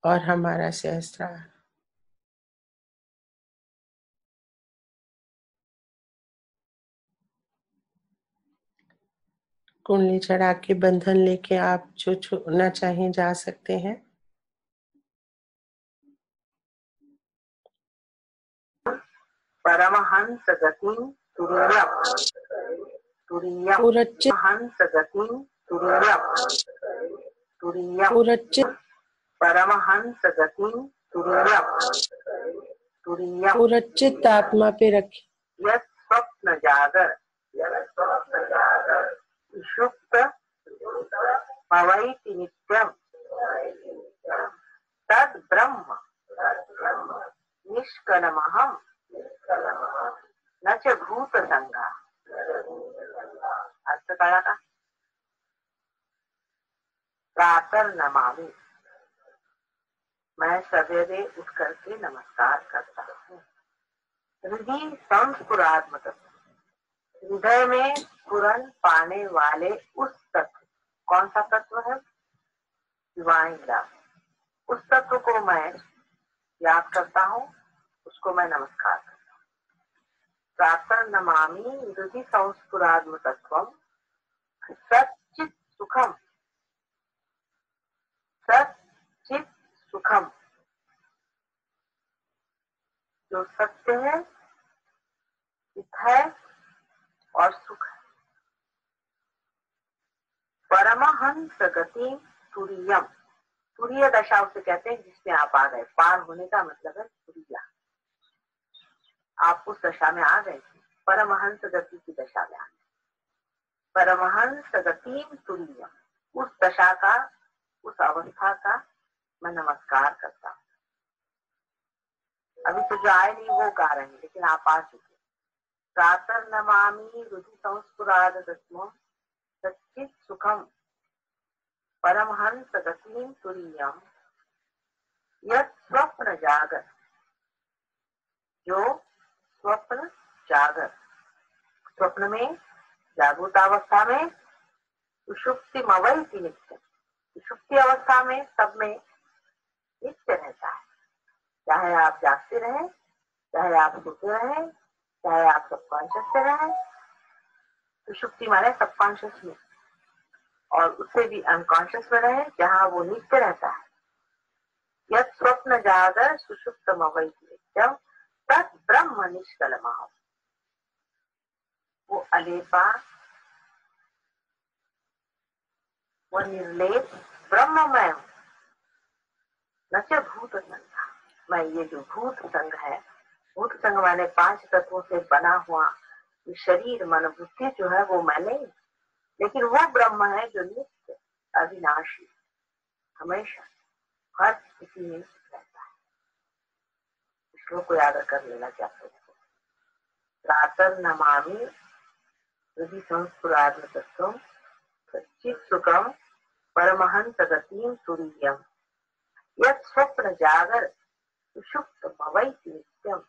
और हमारा सहस्त्रार। कुंडली चढ़ा के बंधन लेके आप जो छूना चाहें जा सकते हैं। परमहंस गतिं तुरीयम् पूरा चित्त हंस गतिं तुरीयम् पूरा चित्त परमहंस गतिं तुरीयम् पूरा चित्त आत्मा पे रखें। यत् स्वप्न जागर सुषुप्त भवैति नित्यम् तद् ब्रह्म निष्कलमहम् न च भूत संगा। अर्थ कळा का? प्रातः नमामि, मैं सवेरे उठ करके नमस्कार करता हूँ। हृदय संस्फुरात्मक, हृदय में स्फुरन पाने वाले उस तत्व, कौन सा तत्व है? Divine love. उस तत्व को मैं याद करता हूँ, उसको मैं नमस्कार करता हूँ। प्रातः नमामि हृदय संस्फुरात्मकत्वम् सच्चित सुखम, सच्चित सुखम, जो सत्य है, चित है और सुख है। परमहंस गति तुरीयम, तुरीय दशा उसे कहते हैं जिसमें आप आ गए। पार होने का मतलब है तुरीया, आप उस दशा में आ गए, परमहंस गति की दशा में आ गए। परमहंस गति तुरीयम, उस दशा का, उस अवस्था का मैं नमस्कार करता हूँ। अभी तो जो आए नहीं वो गा रहे हैं, लेकिन आप आ चुके। प्रातः नमामि रुधि संस्फुराद दस्मो सच्चित सुखम परमहंस गतिम तुरीयम यत् स्वप्न जागर, जो स्वप्न जागर, स्वप्न में जागृतावस्था में सुषुप्ति मवैति नित्य, सुषुप्ति अवस्था में सब में नित्य रहता है। चाहे आप जागते रहे, चाहे आप सोते रहे, चाहे आप सबकॉन्शियस से रहे। सुषुप्ति माने सबकॉन्शियस में, और उससे भी अनकॉन्शियस में रहे, जहाँ वो नित्य रहता है। यत् स्वप्न जागर सुषुप्त मवैति नित्यम तत् ब्रह्म निष्कलमः, वो अलेपा, वो निर्लेप ब्रह्ममय, न च भूत संघ। मैं ये जो भूत संघ है, भूत संघ माने 5 तत्वों से बना हुआ शरीर मन बुद्धि जो है वो मैं नहीं, लेकिन वो ब्रह्म है जो नित्य अविनाशी हमेशा हर स्थिति में रहता है। इसको को याद कर लेना चाहते हैं। प्रातः नमामि हृदि संस्फुराद तत्वं सच्चित् सुखम परमहंस गतिम तुरीयम यत् स्वप्न जागर सुषुप्त मवैति नित्यम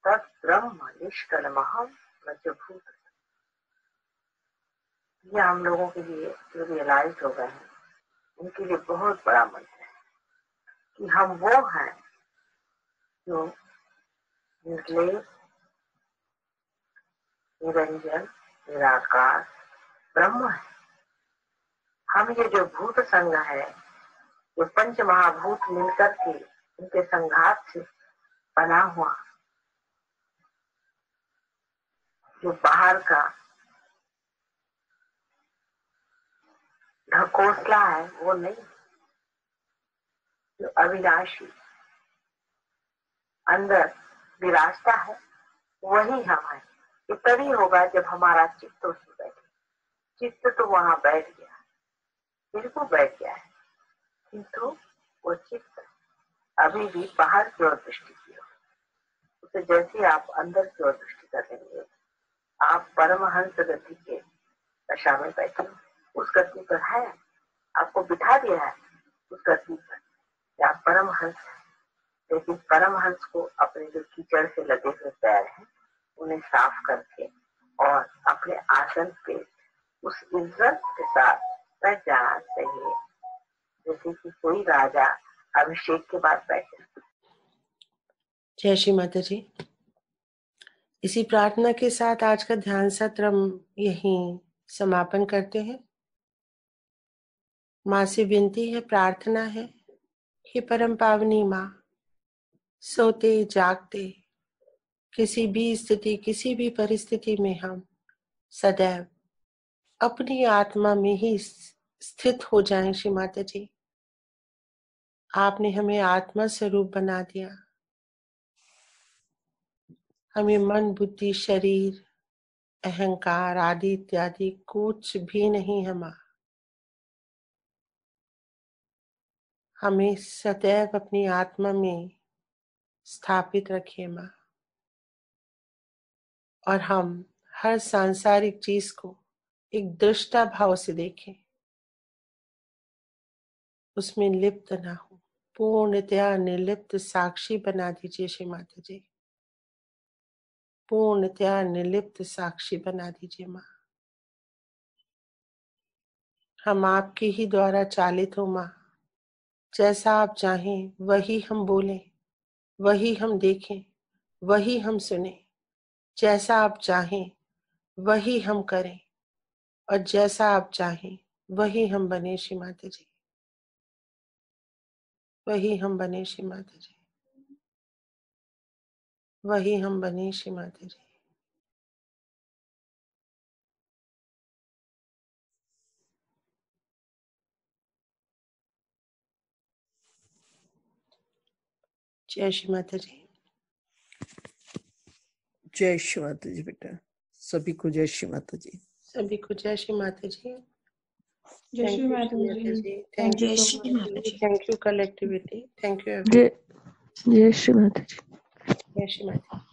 तत् ब्रह्म निष्कलमहं न च भूत। ये हम लोगों के लिए जो रियलाइज हो गए हैं, उनके लिए बहुत बड़ा मंत्र है कि हम वो हैं जो निर्लेप, निरंजन, निराकार ब्रह्म है। हम ये जो भूत संघ है, जो 5 महाभूत मिलकर के उनके संघात से बना हुआ जो बाहर का ढकोसला है, वो नहीं, जो अविनाशी अंदर विराजता है, वही हम है। ये तभी होगा जब हमारा चित्त उसमें बैठे। चित्त तो वहां बैठ गया, बिल्कुल बैठ गया है, किंतु वो चित्त अभी भी बाहर की ओर दृष्टि की हो। उसे जैसे आप अंदर की ओर दृष्टि करेंगे, आप परमहंस गति के दशा में बैठे, उस गति पर है, आपको बिठा दिया है उस गति पर। आप परमहंस है, लेकिन परमहंस को अपने जो कीचड़ से लगे हुए पैर हैं उन्हें साफ करके और अपने आसन पे उस इज्जत के साथ बैठ जाना चाहिए, जैसे कि कोई राजा अभिषेक के बाद बैठे। जय श्री माता जी। इसी प्रार्थना के साथ आज का ध्यान सत्र हम यहीं समापन करते हैं। माँ से विनती है, प्रार्थना है, हे परम पावनी माँ, सोते जागते किसी भी स्थिति, किसी भी परिस्थिति में हम सदैव अपनी आत्मा में ही स्थित हो जाएं। श्री माता जी, आपने हमें आत्मा स्वरूप बना दिया, हमें मन बुद्धि शरीर अहंकार आदि इत्यादि कुछ भी नहीं है माँ। हमें सदैव अपनी आत्मा में स्थापित रखिए माँ, और हम हर सांसारिक चीज को एक दृष्टा भाव से देखें, उसमें लिप्त ना हो, पूर्णतया निर्लिप्त साक्षी बना दीजिए श्री माता जी, पूर्णतया निर्लिप्त साक्षी बना दीजिए माँ। हम आपके ही द्वारा चालित हो माँ, जैसा आप चाहें वही हम बोलें, वही हम देखें, वही हम सुने, जैसा आप चाहें वही हम करें, और जैसा आप चाहें वही हम बने श्री माता जी, वही हम बने श्री माता जी, वही हम बने श्री माता जी। जय श्री माता जी। जय श्री माता जी बेटा, सभी को जय श्री माता जी। सभी को जय श्री माता जी। जय श्री माता जी। थैंक यू जय सो श्री माता much. Ji. Thank you collectivity. Thank you जय श्री माता जी। जय श्री माता।